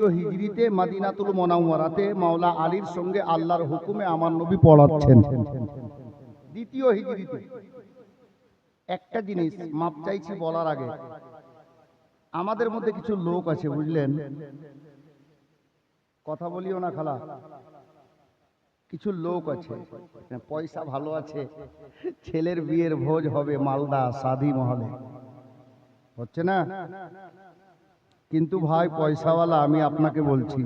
দ্বিতীয় হিজরিতে মদিনাতুল মুনাওয়ারাতে মাওলা আলীর সঙ্গে আল্লাহর হুকুমে আমার নবী পড়াচ্ছেন। দ্বিতীয় হিজরিতে। একটা জিনিস মাপ চাইছি বলার আগে, আমাদের মধ্যে কিছু লোক আছে বুঝলেন, কথা বলিও না খালা, কিছু লোক আছে পয়সা ভালো আছে, ছেলের বিয়ের ভোজ হবে মালদা শাদি মহলে, হচ্ছে না? কিন্তু ভাই পয়সাওয়ালা আমি আপনাকে বলছি,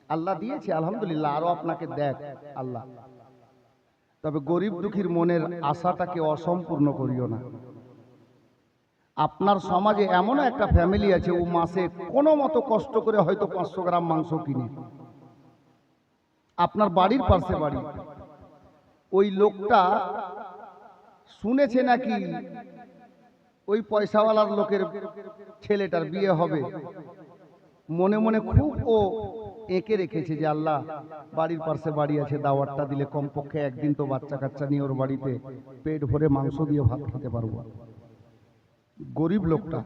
আল্লাহ দিয়েছে আলহামদুলিল্লাহ, আরো আপনাকে দেখ আল্লাহ, তবে গরিব দুঃখীর মনের আশাটাকে অসম্পূর্ণ করিও না। আপনার সমাজে এমন একটা ফ্যামিলি আছে, ও মাসে কোনো মতো কষ্ট করে হয়তো 500 গ্রাম মাংস কিনে, আপনার বাড়ির পাশে বাড়ি, ওই লোকটা শুনেছে নাকি ওই পয়সাওয়ালার লোকের ছেলেটার বিয়ে হবে, মনে মনে খুব ও এঁকে রেখেছে যে আল্লাহ বাড়ির পাশে বাড়ি আছে, দাওয়াতটা দিলে কমপক্ষে একদিন তো বাচ্চা কাচ্চা নিয়ে ওর বাড়িতে পেট ভরে মাংস দিয়ে ভাত খেতে পারবো। গরিব লোকটা,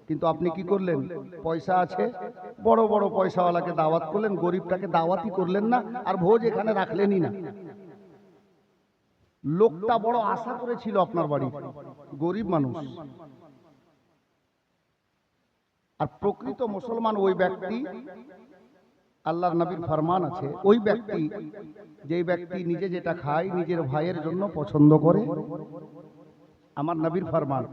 কিন্তু আপনি কি করলেন? পয়সা আছে, বড় বড় পয়সাওয়ালাকে দাওয়াত করলেন, গরিবটাকে দাওয়াতই করলেন না, আর ভোজ এখানে রাখলেনই না। লোকটা বড় আশা করেছিল আপনার বাড়ি, গরিব মানুষ। আর প্রকৃত মুসলমান ওই ব্যক্তি, আল্লাহর নবীর ফরমান আছে, ওই ব্যক্তি যেই ব্যক্তি নিজে যেটা খায় নিজের ভাইয়ের জন্য পছন্দ করে। আমার নবীর ফরমান,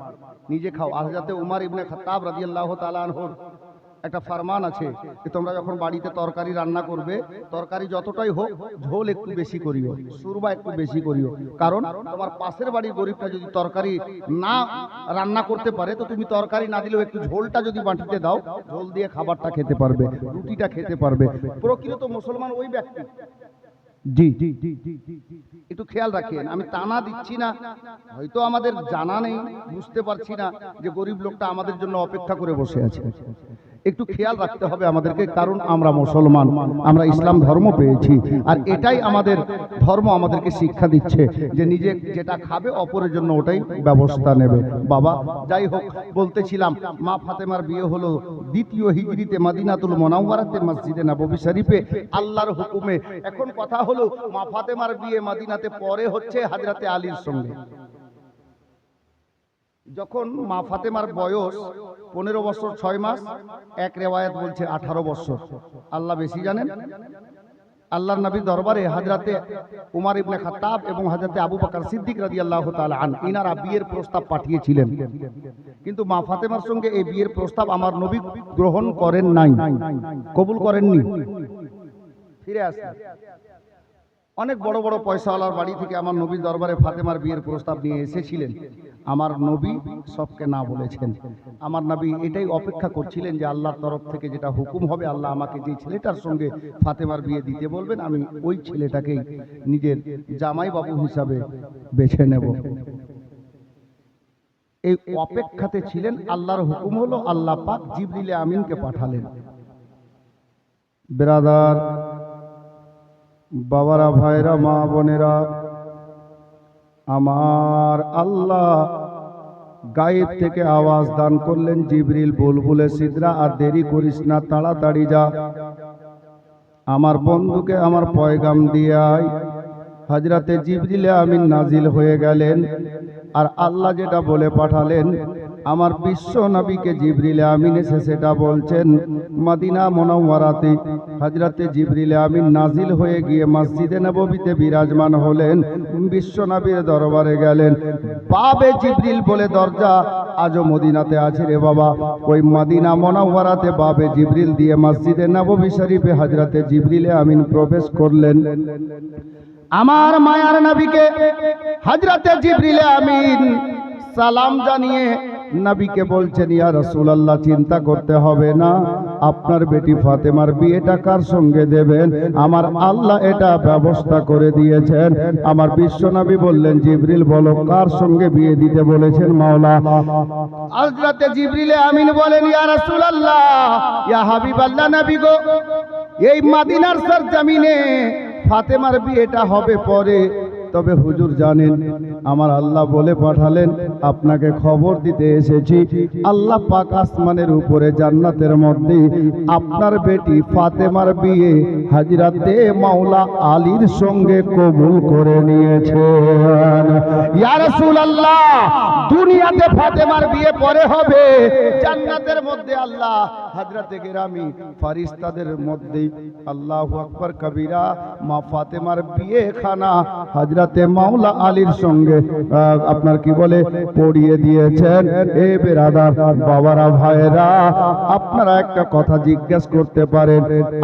নিজে খাও। আর হযরত উমর ইবনে খাত্তাব রাদিয়াল্লাহু তাআলা আনহুর একটা ফরমান আছে যে তোমরা যখন বাড়িতে তরকারি রান্না করবে, তরকারি যতটাই হোক ঝোল একটু বেশি করিও, সুরবা একটু বেশি করিও, কারণ তোমার পাশের বাড়ির গরিবটা যদি তরকারি না রান্না করতে পারে, তো তুমি তরকারি না দিলেও একটু ঝোলটা যদি বাটিতে দাও, ঝোল দিয়ে খাবারটা খেতে পারবে, রুটিটা খেতে পারবে। প্রকৃত মুসলমান ওই ব্যক্তি। জি, একটু খেয়াল রাখেন, আমি টানা দিচ্ছি না, হয়তো আমাদের জানা নেই, বুঝতে পারছি না যে গরিব লোকটা আমাদের জন্য অপেক্ষা করে বসে আছে। একটু খেয়াল রাখতে হবে আমাদেরকে, কারণ আমরা মুসলমান, আমরা ইসলাম ধর্ম পেয়েছি, আর এটাই আমাদের ধর্ম আমাদেরকে শিক্ষা দিচ্ছে যে নিজে যেটা খাবে অপরের জন্য ওটাই ব্যবস্থা নেবে। বাবা যাই হোক, বলতেছিলাম মা ফাতেমার বিয়ে হলো দ্বিতীয় হিজরিতে মদিনাতুল মুনাওয়ারাতে মসজিদে নববী শরীফে আল্লাহর হুকুমে। এখন কথা হলো মা ফাতেমার বিয়ে মদিনাতে পরে হচ্ছে হযরতে আলীর সঙ্গে। যখন মা ফাতেমার বয়স 15 বছর 6 মাস, এক রিওয়ায়াত বলছে 18 বছর, আল্লাহ বেশি জানেন। আল্লাহর নবীর দরবারে হযরতে উমর ইবনে খাত্তাব এবং হযরতে আবু বকর সিদ্দিক রাদিয়াল্লাহু তাআলা আন ইনারা বিয়ের প্রস্তাব পাঠিয়েছিলেন, কিন্তু মা ফাতেমার সঙ্গে এই বিয়ের প্রস্তাব আমার নবী গ্রহণ করেন নাই, কবুল করেননি। ফিরে আসেন, অনেক বড় বড় পয়সাওয়ালার বাড়ি থেকে আমার নবীর দরবারে ফাতেমার বিয়ের প্রস্তাব নিয়ে এসেছিলেন, আমার নবী সবকে না বলেছেন। আমার নবী এটাই অপেক্ষা করছিলেন যে আল্লাহর তরফ থেকে যেটা হুকুম হবে, আল্লাহ আমাকে যে ছেলেটার সঙ্গে ফাতেমার বিয়ে দিতে বলবেন, আমি ওই ছেলেটাকেই নিজের জামাই বাবু হিসাবে বেছে নেব। এই অপেক্ষাতে ছিলেন। আল্লাহর হুকুম হলো, আল্লাহ পাক জিবরিল আমিনকে পাঠালেন। ব্রাদার, বাবারা, ভাইরা, মা বোনেরা, আমার আল্লাহ গায়েব থেকে আওয়াজ দান করলেন, জিবরিল বুলবুলে সিদরা, আর দেরি করিস না, তাড়াতাড়ি যা, আমার বন্ধুকে আমার পয়গাম দিয়ে আয়। হযরতে জিবরিল আমিন নাজিল হয়ে গেলেন, আর আল্লাহ যেটা বলে পাঠালেন, আমার বিশ্ব নবীকে জিবরিল আমিন এসে সেটা বলছেন। মদিনা মুনাওয়ারাতে হযরতে জিবরিল আমিন নাজিল হয়ে গিয়ে মসজিদে নববীতে বিরাজমান হলেন, বিশ্ব নবীর দরবারে গেলেন। বাবে জিবরিল বলে দরজা আজও মদিনাতে আছে রে বাবা, ওই মদিনা মুনাওয়ারাতে বাবে জিবরিল দিয়ে মসজিদে নববী শরীফে হযরতে জিবরিল আমিন প্রবেশ করলেন। আমার মায়ার নবীকে হযরতে জিবরিল আমিন সালাম জানিয়ে নবীকে বলছেন, ইয়া রাসূলুল্লাহ, চিন্তা করতে হবে না, আপনার বেটি ফাতেমার বিয়েটা কার সঙ্গে দেবেন, আমার আল্লাহ এটা ব্যবস্থা করে দিয়েছেন। আমার বিশ্ব নবী বললেন, জিবরিল বলো কার সঙ্গে বিয়ে দিতে বলেছেন মাওলা। হযরতে জিবরিল আমিন বলেন, ইয়া রাসূলুল্লাহ, ইয়া হাবিবাল্লাহ, নবী গো, এই মদিনার সরজমিনে ফাতেমার বিয়েটা হবে পরে, তবে হুজুর জানেন আমার আল্লাহ বলে পাঠালেন আপনাকে খবর দিতে এসেছি, আল্লাহ পাক আসমানের উপরে জান্নাতের মধ্যে আপনার বেটি ফাতেমার বিয়ে হযরতে মাওলা আলীর সঙ্গে কবুল করে নিয়েছেন। ইয়া রাসূলুল্লাহ, দুনিয়াতে ফাতেমার বিয়ে পরে হবে, জান্নাতের মধ্যে আল্লাহ হযরতে গিরামি ফেরেশতাদের মধ্যে আল্লাহু আকবার কবীরা মা ফাতেমার বিয়ে খানা হযরতে মাওলা আলীর সঙ্গে আপনার কি বলে পড়িয়ে দিয়েছেন। এ বেরাদার বাবারা ভাইরা, আপনারা একটা কথা জিজ্ঞেস করতে পারেন,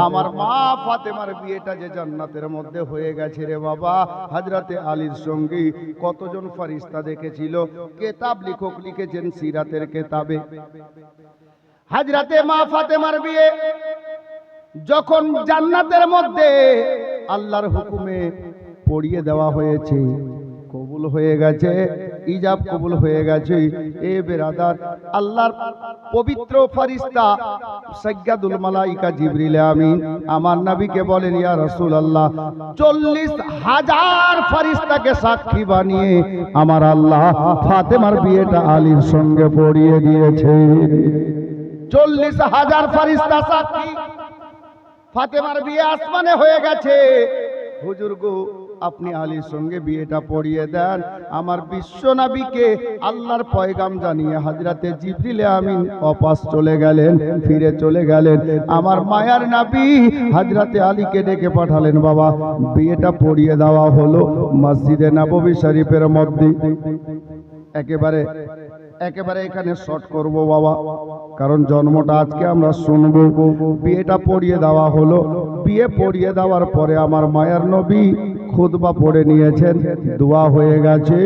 আমার মা ফাতেমার বিয়েটা যে জান্নাতের মধ্যে হয়ে গেছে রে বাবা, হযরতে আলীর সঙ্গে কতজন ফেরেশতা দেখেছিল? কিতাব লেখক লিখেছেন সিরাতের কিতাবে, হযরতে মা ফাতেমার বিয়ে যখন জান্নাতের মধ্যে আল্লাহর হুকুমে পড়িয়ে দেওয়া হয়েছে, কবুল হয়ে গেছে, ইজাব কবুল হয়ে গেছে। এ বেরাদার, আল্লাহর পবিত্র ফেরেশতা সাজ্জাদুল মালাইকা জিবরিল আমিন আমার নবীকে বলেন, ইয়া রাসূলুল্লাহ, 40,000 ফেরেশতাকে সাক্ষী বানিয়ে আমার আল্লাহ ফাতেমার বিয়েটা আলীর সঙ্গে পড়িয়ে দিয়েছে। 40,000 ফেরেশতা সাক্ষী, ফাতেমার বিয়ে আসমানে হয়ে গেছে। হুজুর গো, আপনি আলীর সঙ্গে বিয়েটা পড়িয়ে দেন। আমার বিশ্ব নবীকে আল্লাহর পয়গাম জানিয়ে হযরতে জিবরিল আমিন অপাস চলে গেলেন, ফিরে চলে গেলেন। আমার মায়ার নবী হযরতে আলীকে ডেকে পাঠালেন, বাবা বিয়েটা পড়িয়ে দেওয়া হলো মসজিদে নববী শরীফের মধ্যে। একেবারে এখানে শর্ট করব বাবা, কারণ জন্মটা আজকে আমরা শুনবো। বিয়েটা পড়িয়ে দেওয়া হলো, বিয়ে পড়িয়ে দেওয়ার পরে আমার মায়ার নবী খুতবা পড়ে নিয়েছেন, দোয়া হয়ে গেছে।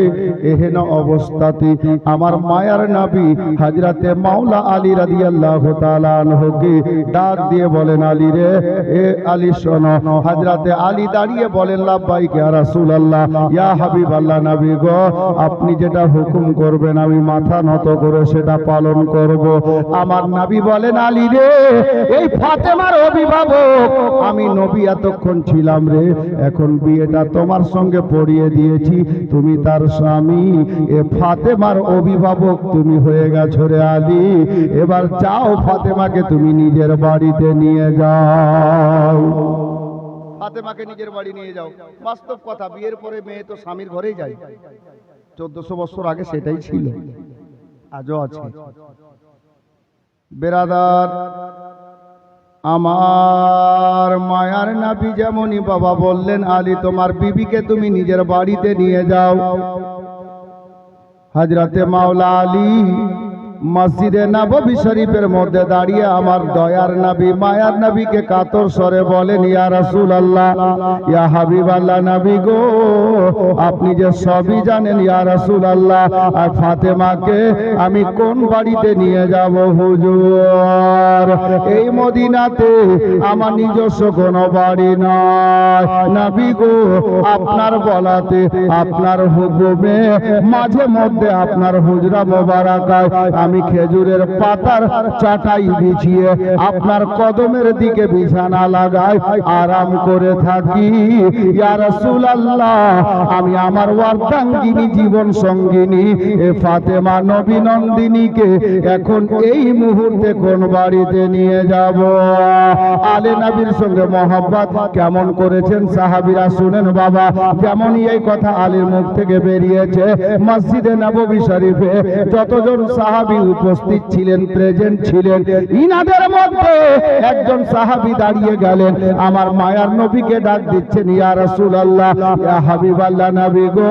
এহেন অবস্থাতে আমার মায়ার নবী হযরতে মাওলা আলী রাদিয়াল্লাহু তাআলা আনহুকে ডাক দিয়ে বলেন, আলী রে, এ আলী শোনো। হযরতে আলী দাঁড়িয়ে বলেন, লাব্বাইক ইয়া রাসূলুল্লাহ, ইয়া হাবিবাল্লাহ, নবী গো, আপনি যেটা হুকুম করবেন আমি মাথা নত করে সেটা পালন করব। আমার নবী বলেন, আলী রে, এই ফাতেমার অভিভাবক আমি নবী এতক্ষণ ছিলাম রে, এখন বিয়েটা তোমার সঙ্গে পড়িয়ে দিয়েছি, তুমি তার স্বামী, এ ফাতেমার অভিভাবক তুমি হয়ে গেছো রে আলী। এবার যাও, ফাতেমাকে তুমি নিজের বাড়িতে নিয়ে যাও। ফাতেমাকে নিজের বাড়ি নিয়ে যাও। বাস্তব কথা, বিয়ের পরে মেয়ে তো স্বামীর ঘরেই যায়। 1400 বছর আগে সেটাই ছিল, আজও আছে। বেরাদার, আমার মায়ার নবী যেমনই বাবা বললেন, আলী তোমার বিবিকে তুমি নিজের বাড়িতে নিয়ে যাও। হযরতে মাওলা আলী মসজিদে নববী শরীফের মধ্যে দাঁড়িয়ে আমার দয়ার নবী মায়ার নবীকে কাতর স্বরে বলেন, ইয়া রাসূলুল্লাহ, ইয়া হাবিবাল্লাহ, নবী গো, আপনি যে সবই জানেন ইয়া রাসূলুল্লাহ, আর ফাতেমাকে আমি কোন বাড়িতে নিয়ে যাব হুজুর? এই মদিনাতে আমার নিজস্ব কোনো বাড়ি নয় নবী গো, আপনার বলাতে আপনার হুকুমে মাঝে মধ্যে আপনার হুজরা মোবারকায় আমি খেজুরের পাতার চাটাই বিছিয়ে আপনার কদমের দিকে বিছানা লাগাই, আরাম করে থাকি। ইয়া রাসূলুল্লাহ, আমি আমার অর্ধাঙ্গিনী জীবন সঙ্গিনী এ ফাতেমা নবী নন্দিনীকে এখন এই মুহূর্তে কোন বাড়িতে নিয়ে যাব? আলে নবীর সঙ্গে মহব্বত কেমন করেছেন সাহাবীরা শুনেন বাবা। যেমনই এই কথা আলীর মুখ থেকে বেরিয়েছে, মসজিদে নববী শরীফে যতজন সাহাবী উপস্থিত ছিলেন, প্রেজেন্ট ছিলেন, ইনাদের মধ্যে একজন সাহাবী দাঁড়িয়ে গেলেন, আমার মায়ার নবীকে ডাক দিচ্ছেন, ইয়া রাসূলুল্লাহ, ইয়া হাবিবাল্লাহ, নবী গো,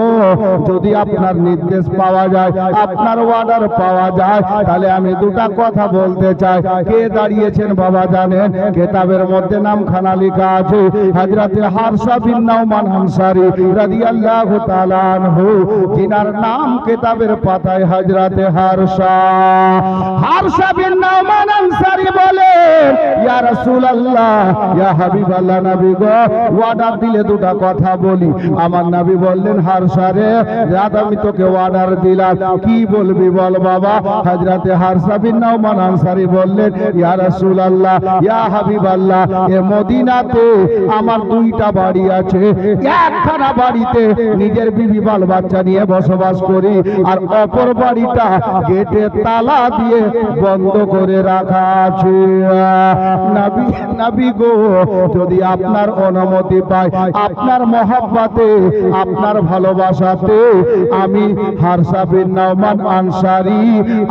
যদি আপনার নির্দেশ পাওয়া যায়, আপনার অর্ডার পাওয়া যায়, তাহলে আমি দুটা কথা বলতে চাই। কে দাঁড়িয়েছেন বাবা জানেন? কিতাবের মধ্যে নামখানা লেখা আছে, হযরতে হারসা বিন নাউমান আনসারী রাদিয়াল্লাহু তাআলা আনহু, যিনার নাম কিতাবের পাতায় হযরতে হারসা বিন নাউমান আনসারী বলেন, ইয়া রাসূলুল্লাহ, ইয়া হাবিবাল্লাহ, নবী গো অর্ডার দিলে দুটো কথা বলি। আমার নবী বললেন, হারসা রে, রাত আমি তোকে অর্ডার দিলাম, কি বলবি বল বাবা। হযরতে হারসা বিন নাউমান আনসারী বললেন, ইয়া রাসূলুল্লাহ, ইয়া হাবিবাল্লাহ, এ মদিনাতে আমার দুইটা বাড়ি আছে। একখানা বাড়িতে নিজের বিবি বাল বাচ্চা নিয়ে বসবাস করি, আর অপর বাড়িটা গেটে তালা দিয়ে বন্ধ করে রাখা আছে। নবী নবী গো, যদি আপনার অনুমতি পাই, আপনার মহব্বতে, আপনার ভালোবাসাতে আমি হারসা বিন নাউমান আনসারী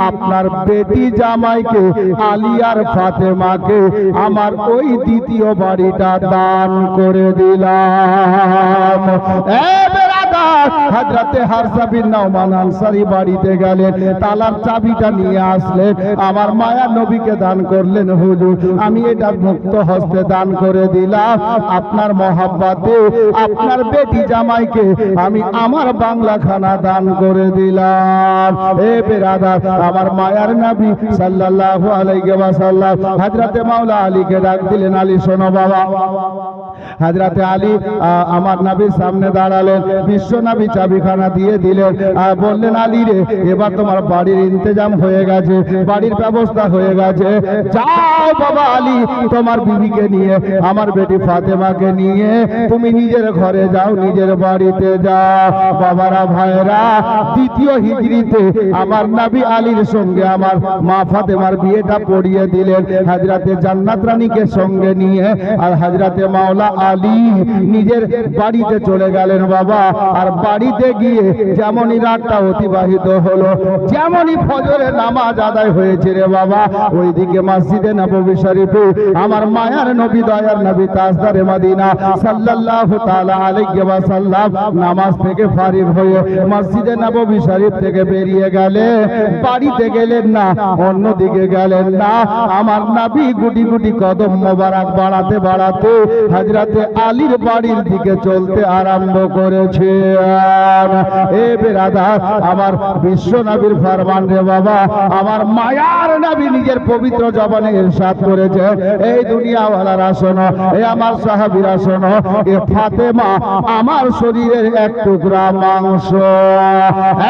আপনার বেটি জামাইকে আলী আর ফাতেমাকে আমার ওই দ্বিতীয় বাড়িটা দান করে দিলাম। হযরতে হারসা বিন নাউমান আনসারী বাড়িতে গেলেন, তালার চাবিটা নিয়ে আসলেন, আমার মায়া নবীকে দান করলেন, হুজুর আমি এটা মুক্ত হস্তে দান করে দিলাম আপনার মহব্বতে, আপনার বেটি জামাইকে আমি আমার বাংলা খানা দান করে দিলাম। এ বেরাদার, আমার মায়ার নবী সাল্লাল্লাহু আলাইহি ওয়াসাল্লাম হযরতে মাওলা আলীকে ডাক দিলেন, আলী শোনো বাবা। হযরতে আলী আমার নবীর সামনে দাঁড়ালেন, বিশ্ব নবী চাবিখানা দিয়ে দিলেন, আর বললেন, আলী রে, এবার তোমার বাড়ির ইন্তজাম হয়ে গেছে, বাড়ির ব্যবস্থা হয়ে গেছে, যাও বাবা আলী, তোমার বিবিকে নিয়ে, আমার বেটি ফাতেমাকে নিয়ে তুমি নিজের ঘরে যাও, নিজের বাড়িতে যাও। বাবারা ভাইরা, দ্বিতীয় হিজরিতে আমার নবী আলীর সঙ্গে আমার মা ফাতেমার বিয়েটা পড়িয়ে দিলেন হযরতে জান্নাত রানীকে সঙ্গে নিয়ে, আর হযরতে মাওলা আলী নিজের বাড়িতে চলে গেলেন বাবা। আর বাড়িতে গিয়ে যেমনই রাতটা অতিবাহিত হলো, যেমনই ফজরের নামাজ আদায় হয়েছে রে বাবা, ওইদিকে মসজিদে নববী শরীফে আমার মায়ার নবী, দয়ার নবী, তাজদারে মদিনা সাল্লাল্লাহু তাআলা আলাইহি ওয়াসাল্লাম নামাজ থেকে ফারিগ হয়ে মসজিদে নববী শরীফ থেকে বেরিয়ে গেলে, বাড়িতে গেলেন না, অন্যদিকে গেলেন না, আমার নবী গুটি গুটি কদম মোবারক বাড়াতে বাড়াতে হযরতে আলীর বাড়ির দিকে চলতে আরম্ভ করেছে। এ বেরাদার, আমার বিশ্ব নবীর ফরমান রে বাবা, আমার মায়ার নবী নিজের পবিত্র জবানে ইরশাদ করেছে, এই দুনিয়াওয়ালারা শোনো, এ আমার সাহাবীরা শোনো, এ ফাতেমা আমার শরীরের এক টুকরা মাংস।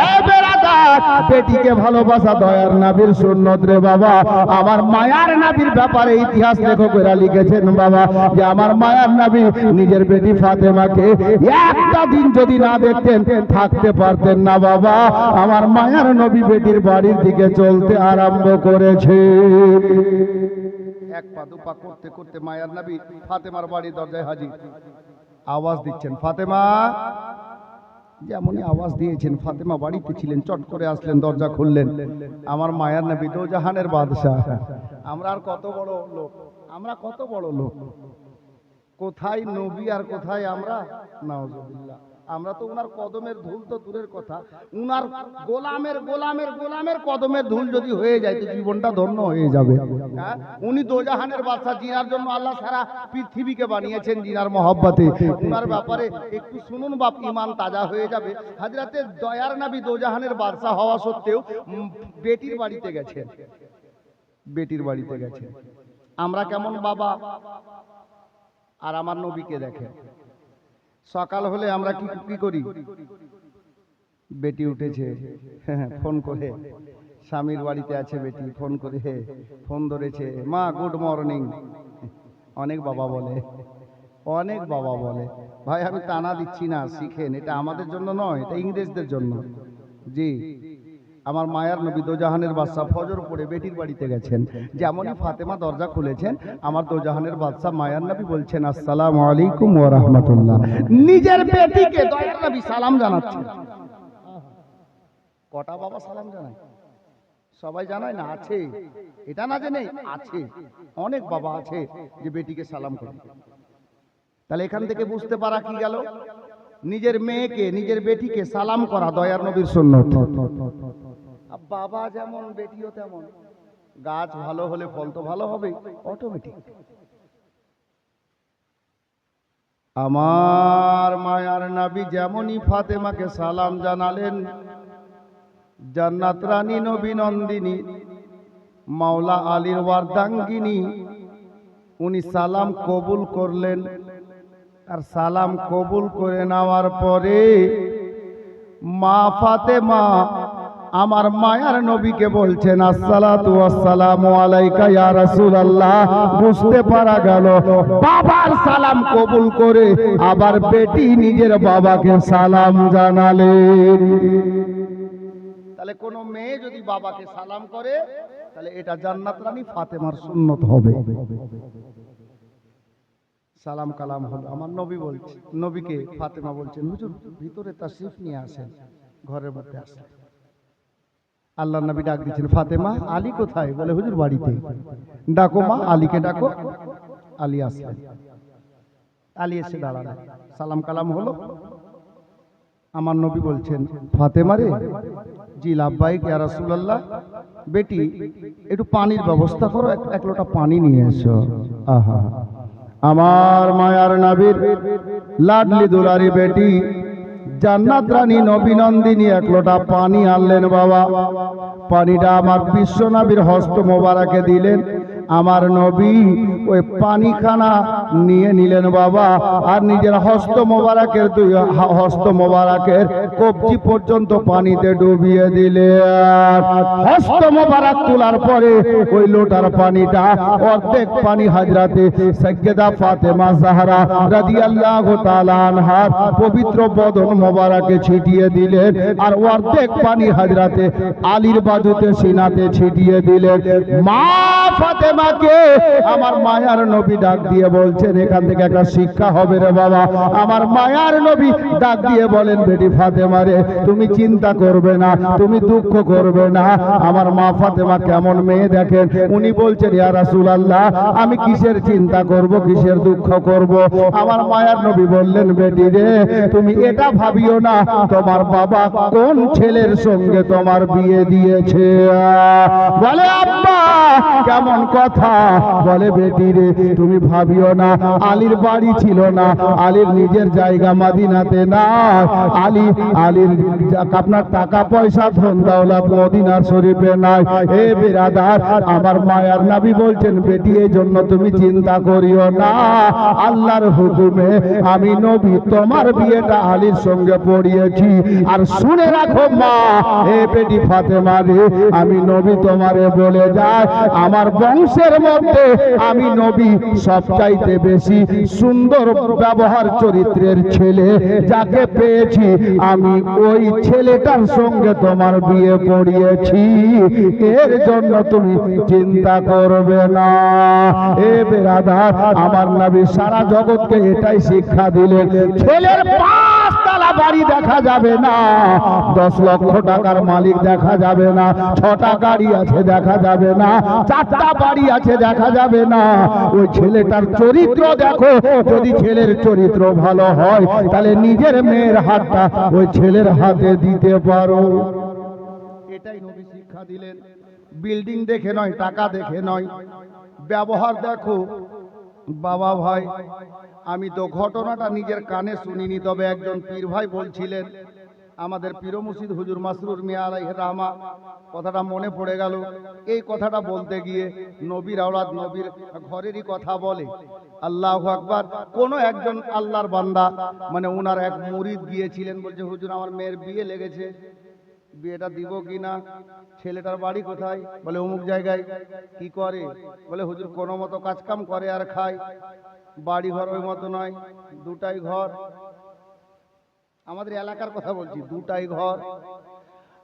এ বেরাদার, বেটিকে ভালোবাসা দয়ার নবীর সুন্নত রে বাবা। আমার মায়ার নবীর ব্যাপারে ইতিহাস লেখকেরা লিখেছেন বাবা, যে আমার মায়ার নবী নিজের বেটি ফাতেমাকে একটা দিন যদি না দেখতেন থাকতে পারতেন না বাবা। আমার মায়ার নবী বেটির বাড়ির দিকে চলতে আরম্ভ করেছে। এক পা দুপা করতে করতে মায়ার নবী ফাতেমার বাড়ির দরজায় হাজির। আওয়াজ দিচ্ছেন, ফাতেমা। যেমনই আওয়াজ দিয়েছেন, ফাতেমা বাড়িতে ছিলেন, চট করে আসলেন, দরজা খুললেন। আমার মায়ার নবী দো জাহানের বাদশাহ। আমরা আর কত বড় লোক, আমরা কত বড় লোক, কোথায় নবী আর কোথায় আমরা। নাউজুবিল্লাহ, আমরা তো উনার কদমের ধুল তো দূরের কথা, উনার গোলামের গোলামের গোলামের কদমের ধুল যদি হয়ে যায় তো জীবনটা ধন্য হয়ে যাবে। উনি দোজাহানের বাদশা, জিনার জন্য আল্লাহ সারা পৃথিবীকে বানিয়েছেন জিনার মহব্বতে। উনার ব্যাপারে একটু শুনুন বাপ, ঈমান তাজা হয়ে যাবে। হযরতে দয়ার নবী দোজাহানের বাদশা হওয়া সত্ত্বেও বেটির বাড়িতে গেছেন, বেটির বাড়িতে গেছেন। আমরা কেমন বাবা, আর আমার নবীকে দেখেন, সকাল হলে আমরা কি করি, বেটি উঠেছে ফোন করে, স্বামীর বাড়িতে আছে বেটি, ফোন করে ফোন ধরেছে, মা গুড মর্নিং। অনেক বাবা বলে, অনেক বাবা বলে, ভাই আমি টানা দিচ্ছি না, শিখেন, এটা আমাদের জন্য নয়, এটা ইংরেজদের জন্য। জি, আমার মায়ার নবী দোজাহানের বাদশা ফজর পড়ে বেটির বাড়িতে গেছেন। যেমনই ফাতেমা দরজা খুলেছেন, আমার দোজাহানের বাদশা মায়ার নবী বলছেন, আসসালামু আলাইকুম ওয়া রাহমাতুল্লাহ। নিজের বেটিকে দয়ার নবী সালাম জানাচ্ছেন। কটা বাবা সালাম জানায়? সবাই জানায় না? আছে, এটা না যে নেই, আছে, অনেক বাবা আছে যে বেটিকে সালাম করে। তাহলে এখান থেকে বুঝতে পারা কি গেল, নিজের মেয়েকে, নিজের বেটিকে সালাম করা দয়ার নবীর সুন্নত। বাবা যেমন বেটিও তেমন। গাছ ভালো হলে ফল তো ভালো হবে অটোমেটিক। আমার মায়ার নবী যেমনই ফাতেমাকে সালাম জানালেন, জান্নাত রানী নবী নন্দিনী মাওলা আলীর ওয়ার্দাঙ্গিনী উনি সালাম কবুল করলেন। আর সালাম কবুল করে নেওয়ার পরে মা ফাতেমা আমার মায়ার নবীকে বলছেন, আসসালাতু ওয়াসসালামু আলাইকা ইয়া রাসূলুল্লাহ। বুঝতে পারা গেল বাবার সালাম কবুল করে আবার বেটি নিজের বাবাকে সালাম জানালেন। তাহলে কোন মেয়ে যদি বাবাকে সালাম করে তাহলে এটা জান্নাত রানী ফাতেমার সুন্নত হবে। সালাম কালাম হলো। আমার নবী বলছে, নবীকে ফাতেমা বলছেন, হুজুর ভিতরে তাশরিফ নিয়ে আসেন, ঘরের মধ্যে আসেন। আল্লাহর নবী ডাক দিচ্ছেন, ফাতেমা আলী কোথায়? বলে হুজুর বাড়িতে। ডাকো মা, আলীকে ডাকো। আলী আসলেন। আলী এসে দাঁড়ালেন, সালাম কালাম হলো। আমার নবী বলছেন, ফাতেমা রে। জি লাব্বাইক ইয়া রাসূলুল্লাহ। বেটি একটু পানির ব্যবস্থা করো, এক লোটা পানি নিয়ে এসো। আহা, আমার মায়ার নবীর লাডলি দুলারি বেটি জান্নাত রানী নবী নন্দিনী এক লোটা পানি আনলেন বাবা। পানিটা আমার বিশ্ব নবীর হস্ত মোবারকে দিলেন। আমার নবী ওই পানিখানা নিয়ে নিলেন বাবা, আর নিজের হস্ত মোবারকের দুই হস্ত মোবারকের কবজি পর্যন্ত পানিতে ডুবিয়ে দিলেন। হস্ত মোবারক তোলার পরে ওই লোটার পানিটা অর্ধেক পানি হযরতে সাইয়্যিদা ফাতেমা জাহরা রাদিয়াল্লাহু তাআলা আনহার পবিত্র বদন মোবারকে ছিটিয়ে দিলেন, আর অর্ধেক পানি হযরতে আলীর বাজুতে সিনাতে ছিটিয়ে দিলেন। মা ফাতেমাকে আমার মায়ার নবী ডাক দিয়ে বলছেন, এখান থেকে একটা শিক্ষা হবে রে বাবা। আমার মায়ার নবী ডাক দিয়ে বলেন, বেটি ফাতেমা রে, তুমি চিন্তা করবে না, তুমি দুঃখ করবে না। আমার মা ফাতেমা কেমন মেয়ে দেখেন। উনি বলছেন, ইয়া রাসূলুল্লাহ আমি কিসের চিন্তা করব, কিসের দুঃখ করব? আমার মায়ার নবী বললেন, বেটি রে তুমি এটা ভাবিও না তোমার বাবা কোন ছেলের সঙ্গে তোমার বিয়ে দিয়েছে। বলে আব্বা কেমন কথা? বলে বেটি রে তুমি ভাবিও না আলীর বাড়ি ছিল না, আলীর নিজের জায়গা মদিনাতে না, আলীর আপনার টাকা পয়সা ধন দৌলত মদিনা শরীফে নাই। এ বিরাদার, আমার মায়ার নবী বলছেন, বেটি এই জন্য তুমি চিন্তা করিও না, আল্লাহর হুকুমে আমি নবী তোমার বিয়েটা আলীর সঙ্গে পড়িয়েছি। আর শুনে রাখো মা, এ বেটি ফাতেমা রে, আমি নবী তোমারে বলে যায় আমার বংশের মধ্যে আমি নবী সবচাইতে বেশি সুন্দর ব্যবহার চরিত্রের ছেলে যাকে পেয়েছি, আমি ওই ছেলেটার সঙ্গে তোমার বিয়ে পড়িয়েছি। এর জন্য তুমি চিন্তা করবে না। এ বেরাদার, আমার নবী সারা জগৎকে এটাই শিক্ষা দিলেন, ছেলের 5 তালা বাড়ি দেখা যাবে না, 10 লক্ষ টাকার মালিক দেখা যাবে না, 6টা গাড়ি আছে দেখা যাবে না, 4টা বাড়ি আছে দেখা যাবে না। ওই ছেলেটার চরিত্র দেখো। যদি ছেলের চরিত্র ভালো হয় তাহলে নিজের মেয়ের হাতটা ওই ছেলের হাতে দিতে পারো। এটাই নবী শিক্ষা দিলেন। বিল্ডিং দেখে নয়, টাকা দেখে নয়, ব্যবহার দেখো। বাবা ভাই, আমি তো ঘটনাটা নিজের কানে শুনিনি, তবে একজন পীর ভাই বলছিলেন, আমাদের পীর মুর্শিদ হুজুর মাসরুর মিয়া আলাইহির রাহমা, কথাটা মনে পড়ে গেল। এই কথাটা বলতে গিয়ে নবীর আওলাদ নবীর ঘরেরই কথা বলে। আল্লাহু আকবার। কোন একজন আল্লাহর বান্দা, মানে ওনার এক মুরিদ গিয়েছিলেন, বলছে হুজুর আমার মেয়ের বিয়ে লেগেছে, বিয়েটা দিব কিনা? ছেলেটার বাড়ি কোথায়? বলে অমুক জায়গায়। কি করে? বলে হুজুর কোনো মতো কাজকাম করে আর খায়, বাড়ি ঘর ওই মতো নয়, 2টাই ঘর। আমাদের এলাকার কথা বলছি, 2টাই ঘর।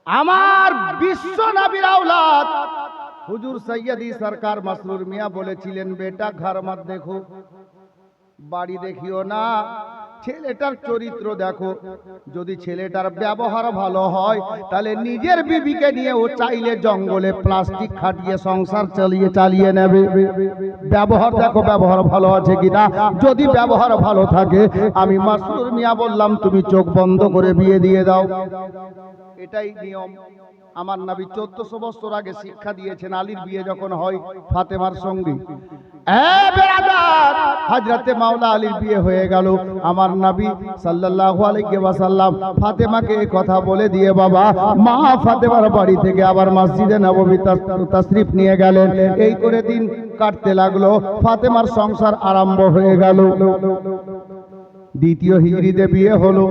আমার বিশ্ব নবীর আওলাদ হুজুর সৈয়দি সরকার মাসরুর মিয়া বলেছিলেন, বেটা ঘর মত দেখো, বাড়ি দেখিও না, ছেলেটার চরিত্র দেখো। যদি ছেলেটার ব্যবহার ভালো হয় তাহলে নিজের বিবিকে নিয়ে ও চাইলে জঙ্গলে প্লাস্টিক খাটিয়ে সংসার চালিয়ে নেবে। ব্যবহার দেখো, ব্যবহার ভালো আছে কিনা। যদি ব্যবহার ভালো থাকে, আমি মাসরুর মিয়া বললাম তুমি চোখ বন্ধ করে বিয়ে দিয়ে দাও। এটাই নিয়ম। আমার নবী 1400 বছর আগে শিক্ষা দিয়েছেন। আলীর বিয়ে যখন হয় ফাতেমার সঙ্গে, হযরতে মাওলা আলীর বিয়ে হয়ে গেল। আমার নবী সাল্লাল্লাহু আলাইহি ওয়াসাল্লাম ফাতেমাকে এই কথা বলে দিয়ে বাবা মা ফাতেমার বাড়ি থেকে আবার মসজিদে নববী তাশরীফ নিয়ে গেলেন। এই করে দিন কাটতে লাগলো, ফাতেমার সংসার আরম্ভ হয়ে গেল। দ্বিতীয় হিজরিতে বিয়ে হলো।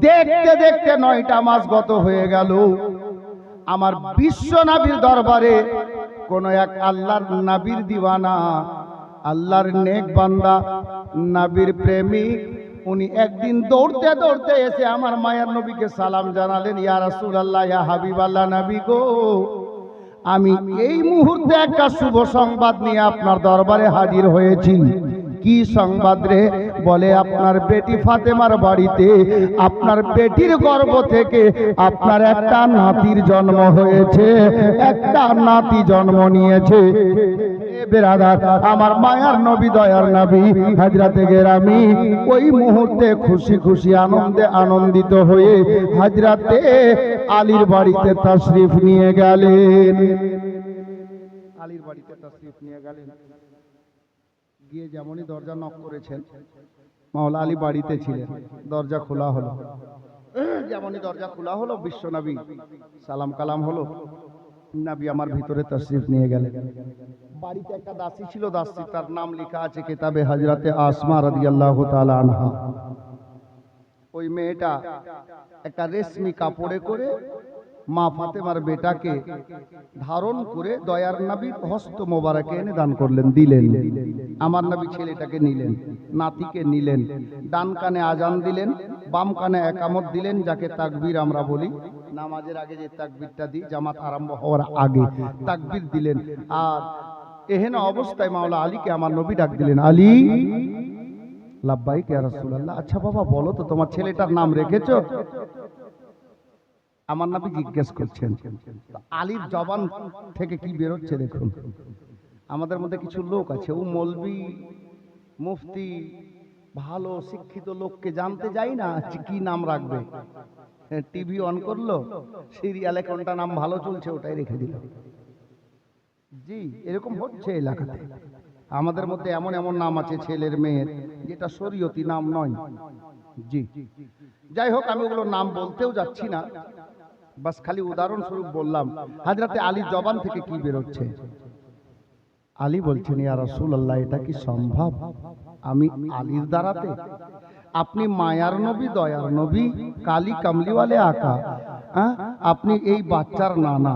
দেখতে দেখতে 9টা মাস গত হয়ে গেল। আমার বিশ্ব নবীর দরবারে কোন এক আল্লাহর নবীর দিওয়ানা, আল্লাহর নেক বান্দা, নবীর প্রেমিক, উনি একদিন দৌড়তে দৌড়তে এসে আমার মায়ের নবীকে সালাম জানালেন, ইয়া রাসূলুল্লাহ, ইয়া হাবিবাল্লাহ, নবী গো, আমি এই মুহূর্তে একটা শুভ সংবাদ নিয়ে আপনার দরবারে হাজির হয়েছি। কি সংবাদ রে? বলে আপনার বেটি ফাতেমার বাড়িতে আপনার বেটির গর্ভ থেকে আপনার একটা নাতির জন্ম হয়েছে, একটা নাতি জন্ম নিয়েছে। বেরাদার, আমার মায়ার নবী, দয়ার নবী হযরতে গেরামি ওই মুহূর্তে খুশি খুশি আনন্দে আনন্দিত হয়ে হযরতে আলীর বাড়িতে তাশরীফ নিয়ে গেলেন। আলীর বাড়িতে তাশরীফ নিয়ে গেলেন। গিয়ে যেমনই দরজা নক করেছেন, মাওলা আলী বাড়িতে ছিলেন। দরজা খোলা হলো। যেমনই দরজা খোলা হলো, বিশ্ব নবী সালাম কালাম হলো, নবী আমার ভিতরে তাশরীফ নিয়ে গেলেন। বাড়িতে একটা দাসী ছিল, দাসী তার নাম লেখা আছে কিতাবে হযরতে আসমা রাদিয়াল্লাহু তাআলা আনহা। ওই মেয়েটা একটা রেশমি কাপড়ে করে মা ফাতেমার বেটাকে ধারণ করে দয়ার নবীর হস্ত মোবারকে এনে দান করলেন, দিলেন। আমার নবী ছেলেটাকে নিলেন, নাতিকে নিলেন, ডান কানে আজান দিলেন, বাম কানে একামত দিলেন, যাকে তাকবীর আমরা বলি। নামাজের আগে যে তাকবীরটা দিই, জামাত আরম্ভ হওয়ার আগে তাকবীর দিলেন। আর এহেন অবস্থায় মাওলা আলীকে আমার নবী ডাক দিলেন, আলী। লাব্বাইক ইয়া রাসূলুল্লাহ। আচ্ছা বাবা, বলো তো তোমার ছেলেটার নাম রেখেছো? আমার নবী জিজ্ঞেস করছেন। আলীর জবান থেকে কি বেরোচ্ছে দেখুন। আমাদের মধ্যে কিছু লোক আছে, ও মৌলবি, মুফতি, ভালো শিক্ষিত লোককে জানতে যাই না কি নাম রাখবে। টিভি অন করলো, সিরিয়ালে কোনটা নাম ভালো চলছে ওটাই রেখে দিল। জি, এরকম হচ্ছে এলাকাতে। আমাদের মধ্যে এমন এমন নাম আছে ছেলের মেয়ের, যেটা শরীয়তি নাম নয়। জি, যাই হোক, আমি ওগুলো নাম বলতেও যাচ্ছি না, বাস খালি উদাহরণস্বরূপ বললাম। হযরতে আলীর জবান থেকে কি বেরোচ্ছে? আলী বলছেন, ইয়া রাসূলুল্লাহ, এটা কি সম্ভব? আমি আলীর দ্বারাতে? আপনি মায়ার নবী, দয়ার নবী, কালী কামলিওয়ালে আকা, আপনি এই বাচ্চার নানা,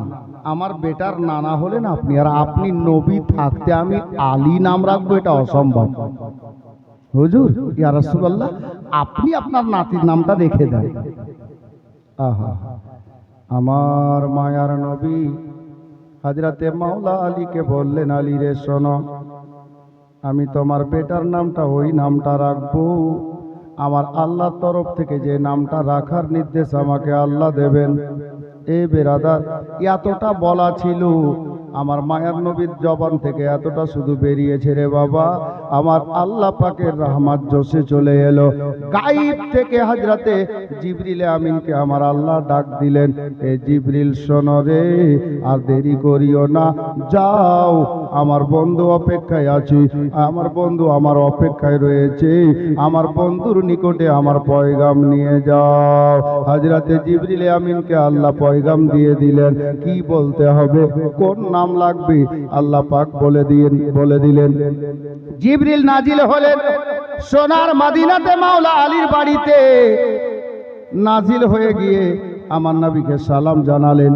আমার বেটার নানা হলেন আপনি, আর আপনি নবী থাকতে আমি আলী নাম রাখবো? এটা অসম্ভব। হুজুর, ইয়া রাসূলুল্লাহ, আপনি আপনার নাতির নামটা রেখে দেন। আহা, আমার মায়ার নবী হযরতে মাওলা আলীকে বললেন, আলী রে শোনো, আমি তোমার বেটার নামটা ওই নামটা রাখবো, আমার আল্লাহর তরফ থেকে যে নামটা রাখার নির্দেশ আমাকে আল্লাহ দেবেন। এ বেরাদার, এতটা বলা ছিল, আমার মায়ার নবীর জবান থেকে এতটা শুধু বেরিয়েছে রে বাবা, আমার আল্লাহ পাকের রহমত জোশে চলে এলো। গায়েব থেকে হযরতে জিবরিল আমিনকে আমার আল্লাহ ডাক দিলেন, এ জিবরিল শোনো রে, আর দেরি করিও না, যাও, আমার বন্ধু অপেক্ষায় আছি, আমার বন্ধু আমার অপেক্ষায় রয়েছে, আমার বন্ধুর নিকটে আমার পয়গাম নিয়ে যাও। হযরতে জিবরিল আমিনকে আল্লাহ পয়গাম দিয়ে দিলেন, কি বলতে হবে, কোন নাম লাগবে, আল্লাহ পাক বলে দিলেন। জিবরিল নাজিল হলেন সোনার মদিনাতে মাওলা আলীর বাড়িতে, নাজিল হয়ে গিয়ে আমার নবীকে সালাম জানালেন।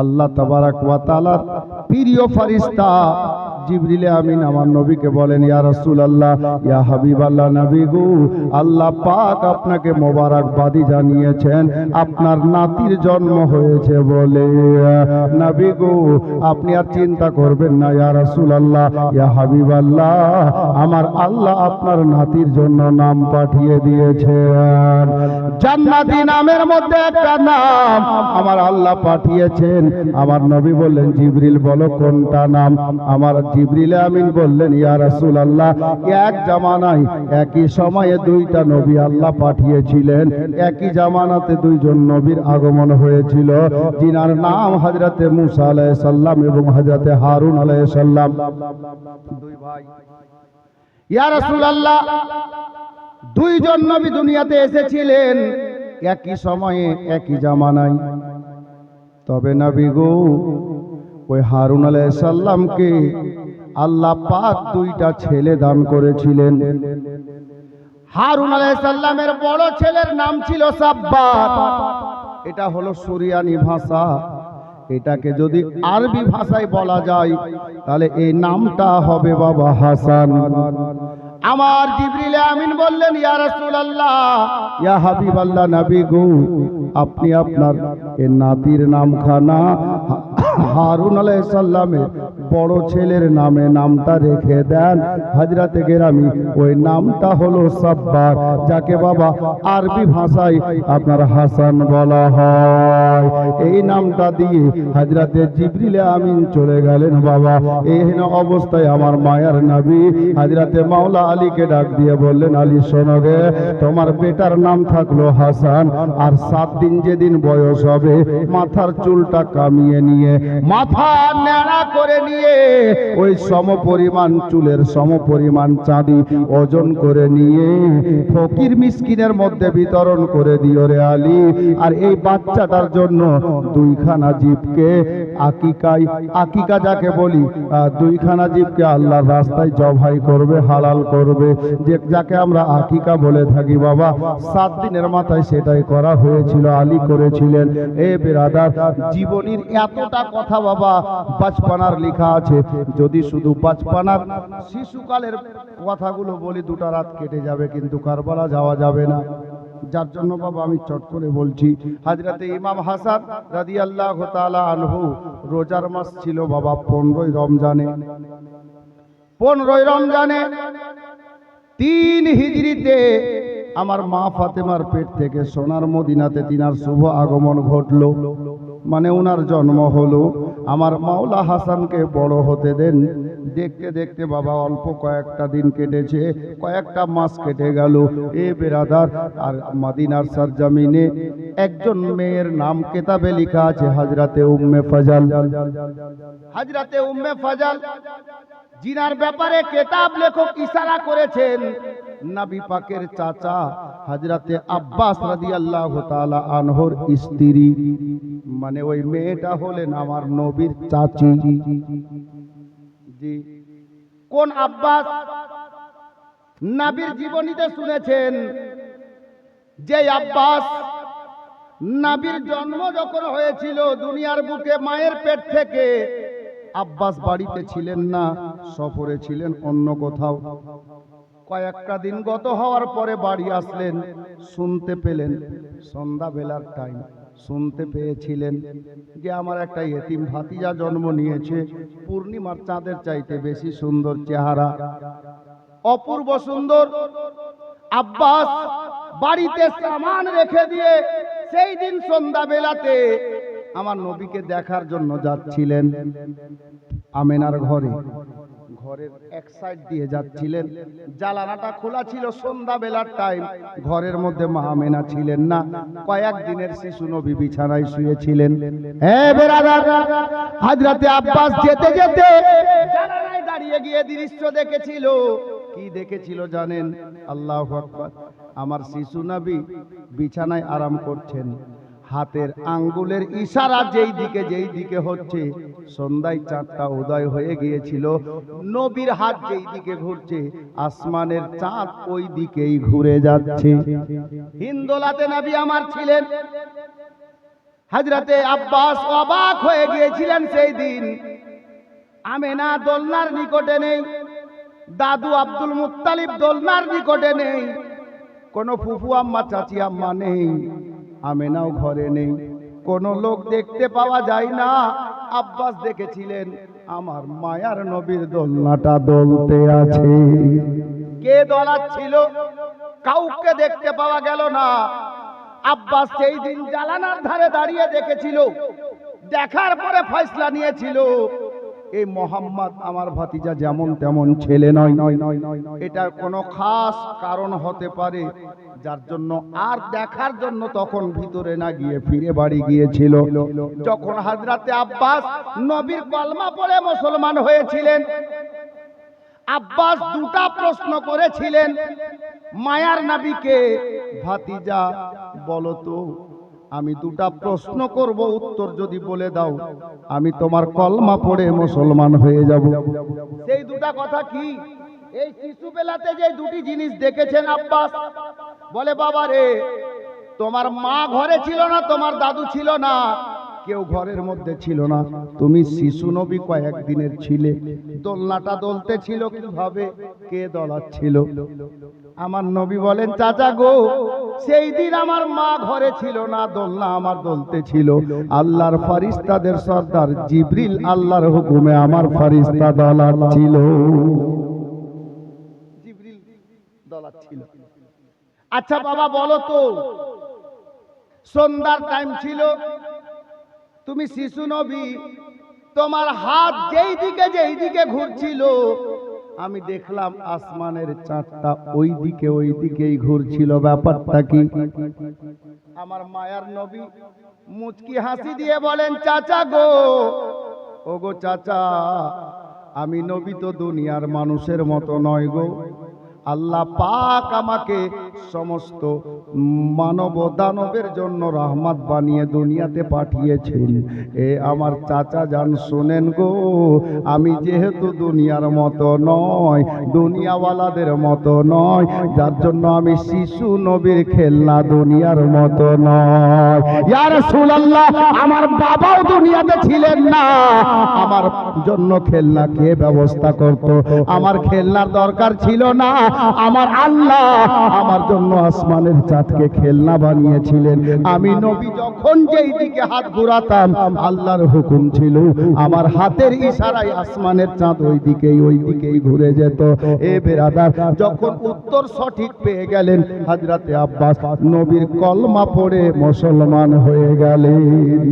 আল্লাহ তাবারাক ওয়া তাআলার প্রিয় ফেরেশতা জিবরিল আমিন আমার নবীকে বলেন, ইয়া রাসূলুল্লাহ, ইয়া হাবিবাল্লাহ, নবী গো, আল্লাহ পাক আপনাকে মোবারকবাদি জানিয়েছেন, আপনার নাতির জন্ম হয়েছে বলে। নবী গো, আপনি আর চিন্তা করবেন না, ইয়া রাসূলুল্লাহ, ইয়া হাবিবাল্লাহ, আমার আল্লাহ আপনার নাতির জন্য নাম পাঠিয়ে দিয়েছেন। জান্নাতি নামের মধ্যে একটা নাম আমার আল্লাহ পাঠিয়েছেন। আমার নবী বললেন, জিবরিল বলো কোনটা নাম? আমার জিবরিল আমিন বললেন, ইয়া রাসূলুল্লাহ, এক জামানায় একই সময়ে দুইটা নবী আল্লাহ পাঠিয়েছিলেন, একই জামানাতে দুইজন নবীর আগমন হয়েছিল, যিনার নাম হযরতে মূসা আলাইহিস সালাম এবং হযরতে হারুন আলাইহিস সালাম, দুই ভাই। ইয়া রাসূলুল্লাহ, দুইজন নবী দুনিয়াতে এসেছিলেন একই সময়ে একই জামানায়। তবে নবী গো, ওই হারুন আলাইহিস সালামকে আল্লাহ পাক দুইটা ছেলে দান করেছিলেন। হারুন আলাইহিস সালামের বড় ছেলের নাম ছিল সাব্বাত। এটা হলো সুরিয়ানি ভাষা। এটাকে যদি আরবি ভাষায় বলা যায় তাহলে এই নামটা হবে বাবা হাসান। আমার জিবরিল আমিন বললেন, ইয়া রাসূলুল্লাহ, ইয়া হাবিবাল্লাহ, নবী গো, আপনি আপনার এই নাতির নামখানা হারুন আলাইহিস সালামের বড় ছেলের নামে নামটা রেখে দেন। হযরতে গেরামি, ওই নামটা হলো সাব্বার, যাকে বাবা আরবি ভাষায় আপনার হাসান বলা হয়। এই নামটা দিয়ে হযরতে জিবরিল আমিন চলে গেলেন বাবা। এই অবস্থায় আমার মায়ার নবী হযরতে মাওলা আলীকে ডাক দিয়ে বললেন, আলী শোনো গে, তোমার বেটার নাম থাকলো হাসান, আর 7 দিন যেদিন বয়স হবে মাথার চুলটা কামিয়ে নিয়ে, মাথা ন্যাড়া করে নিয়ে, ওই সমপরিমাণ চুলের সমপরিমাণ চাঁদি ওজন করে নিয়ে ফকির মিসকিনের মধ্যে বিতরণ করে দিও রে আলী। আর এই বাচ্চাটার জন্য 2খানা জীবকে আকিকা যাকে বলি, 2খানা জীবকে আল্লাহর রাস্তায় জবাই করবে, হালাল করবে, যে যাকে আমরা আকিকা বলে থাকি বাবা। 7 দিনের মাথায় সেটাই করা হয়েছিল, আলী করেছিলেন। এ বেরাদার, জীবনীর এতটা কথা বাবা বাচপানার লেখা আছে। যদি শুধু বাচপানার শিশুকালের কথাগুলো বলি 2টা রাত কেটে যাবে, কিন্তু কারবালা যাওয়া যাবে না। যার জন্য বাবা আমি চট করে বলছি, হযরতে ইমাম হাসান রাদিয়াল্লাহু তাআলা আনহু রোজার মাস ছিল বাবা 15ই রমজানে। 15ই রমজানে 3 হিজরিতে আমার মা ফাতেমার পেট থেকে সোনার মদিনাতে তিনার শুভ আগমন ঘটলো, মানে ওনার জন্ম হলো। আমার মাওলা হাসানকে বড় হতে দেন। দেখতে দেখতে বাবা অল্প কয়েকটা দিন কেটেছে, কয়েকটা মাস কেটে গেল। এ বেরাদার, আর মদিনার সরজমিনে একজন মেয়ের নাম কিতাবে লেখা আছে, হযরতে উম্মে ফজল। হযরতে উম্মে ফজল, জিনার ব্যাপারে কিতাব লেখক ইশারা করেছেন নবী পাকের চাচা হযরতে আব্বাস রাদিয়াল্লাহু তাআলা আনহুর স্ত্রী, মানে ওই মেয়েটা হলেন আমার নবীর চাচি। জি, কোন আব্বাস? নবীর জীবনীতে শুনেছেন যে আব্বাস, নবীর জন্ম যখন হয়েছিল দুনিয়ার বুকে মায়ের পেট থেকে, আব্বাস বাড়িতে ছিলেন না, সফরে ছিলেন অন্য কোথাও। কয়েকটা দিন গত হওয়ার পরে বাড়ি আসলেন, শুনতে পেলেন সন্ধ্যাবেলার টাইম, শুনতে পেয়েছিলেন যে আমার একটা এতিম ভাতিজা জন্ম নিয়েছে, পূর্ণিমার চাঁদের চাইতে বেশি সুন্দর চেহারা, অপূর্ব সুন্দর। আব্বাস বাড়িতে সামান রেখে দিয়ে সেই দিন সন্ধ্যাবেলাতে আমার নবীকে দেখার জন্য যাচ্ছিলেন আমেনার ঘরে। ঘরের এক সাইড দিয়ে যাচ্ছিলেন, জানালাটা খোলা ছিল, সন্ধ্যাবেলার টাইম। ঘরের মধ্যে মা আমেনা ছিলেন না, কয়েকদিনের শিশু নবী বিছানায় শুয়েছিলেন। হ্যাঁ বেরাদার, হযরতে আব্বাস যেতে যেতে জানালায় দাঁড়িয়ে গিয়ে দৃশ্য দেখেছিল। কি দেখেছিল জানেন? আল্লাহু আকবার। আমার শিশু নবী বিছানায় আরাম করছেন, হাতের আঙ্গুলের ইশারা যেই দিকে হচ্ছে, সন্ধ্যায় চাঁদটা উদয় হয়ে গিয়েছিল, নবীর হাত যেই দিকে ঘুরছে আসমানের চাঁদ ওই দিকেই ঘুরে যাচ্ছে। হিন্দোলাতে নবী আমার ছিলেন। হযরতে আব্বাস অবাক হয়ে গিয়েছিলেন সেই দিন। আমেনা দোলনার নিকটে নেই, দাদু আব্দুল মুত্তালিব দোলনার নিকটে নেই, কোনো ফুফু আম্মা চাচি আম্মা নেই, আমেনাও ঘরে নেই, কোনো লোক দেখতে পাওয়া যায় না। আব্বাস দেখেছিলেন আমার মায়ার নবীর দোলনাটা দোলতে আছে। কে দোলাচ্ছিল? কাউকে দেখতে পাওয়া গেল না। আব্বাস সেই দিন জানালার ধারে দাঁড়িয়ে দেখেছিল, দেখার পরে ফয়সালা নিয়েছিল এই মোহাম্মদ আমার ভাতিজা যেমন তেমন ছেলে নয়, এটা কোনো খাস কারণ হতে পারে, যার জন্য আর দেখার জন্য তখন ভিতরে না গিয়ে ফিরে বাড়ি গিয়েছিল। যখন হযরতে আব্বাস নবীর কলমা পড়ে মুসলমান হয়েছিলেন, আব্বাস দুটা প্রশ্ন করেছিলেন মায়ার নবীকে, ভাতিজা বলো তো, আমি দুটা প্রশ্ন করব, উত্তর যদি বলে দাও আমি তোমার কলমা পড়ে মুসলমান হয়ে যাব। সেই দুটা কথা কি? এই শিশুবেলাতে যে দুটি জিনিস দেখেছেন আব্বাস, বলে বাবা রে, তোমার মা ঘরে ছিল না, তোমার দাদু ছিল না, কেউ ঘরের মধ্যে ছিল না, তুমি শিশু নবী কয়েকদিনের ছিলে, দোলনাটা দোলতে ছিল কিভাবে, কে দোলাচ্ছিল? আমার নবী বলেন চাচা গো, সেই দিন আমার মা ঘরে ছিল না, দোলনা আমার দোলতে ছিল, আল্লাহর ফারিস্তাদের সর্দার জিবরিল আল্লাহর হুকুমে আমার ফারিস্তা দোলাচ্ছিল, জিবরিল দোলাচ্ছিল। আচ্ছা বাবা বলো তো, সন্ধ্যার টাইম ছিল, তুমি শিশু নবী, তোমার হাত যেই দিকে ঘুরছিল, আমি দেখলাম আসমানের চাঁদটা ওই দিকেই ঘুরছিল, ব্যাপারটা কি? আমার মায়ার নবী মুচকি হাসি দিয়ে বলেন চাচা গো, ও গো চাচা, আমি নবী তো দুনিয়ার মানুষের মতো নয় গো, আল্লাহ পাক আমাকে সমস্ত মানব দানবের জন্য রহমত বানিয়ে দুনিয়াতে পাঠিয়েছেন। এ আমার চাচা যান শোনেন গো, আমি যেহেতু দুনিয়ার মতো নয়, দুনিয়াওয়ালাদের মতো নয়, যার জন্য আমি শিশু নবীর খেলনা, দুনিয়ার মতো নয়। ইয়া রাসূলুল্লাহ, আমার বাবাও দুনিয়াতে ছিলেন না, আমার জন্য খেলনা কে ব্যবস্থা করত? আমার খেলনার দরকার ছিল না, আমার আল্লাহ আমার জন্য আসমানের চাঁদকে খেলনা বানিয়েছিলেন। আমি নবী যখন যেই দিকে হাত ঘুরাতাম, আল্লাহর হুকুম ছিল, আমার হাতের ইশারায় আসমানের চাঁদ ওই দিকেই ঘুরে যেত। এ বেরাদার, যখন উত্তর সঠিক পেয়ে গেলেন, হযরতে আব্বাস নবীর কলমা পড়ে মুসলমান হয়ে গেলেন।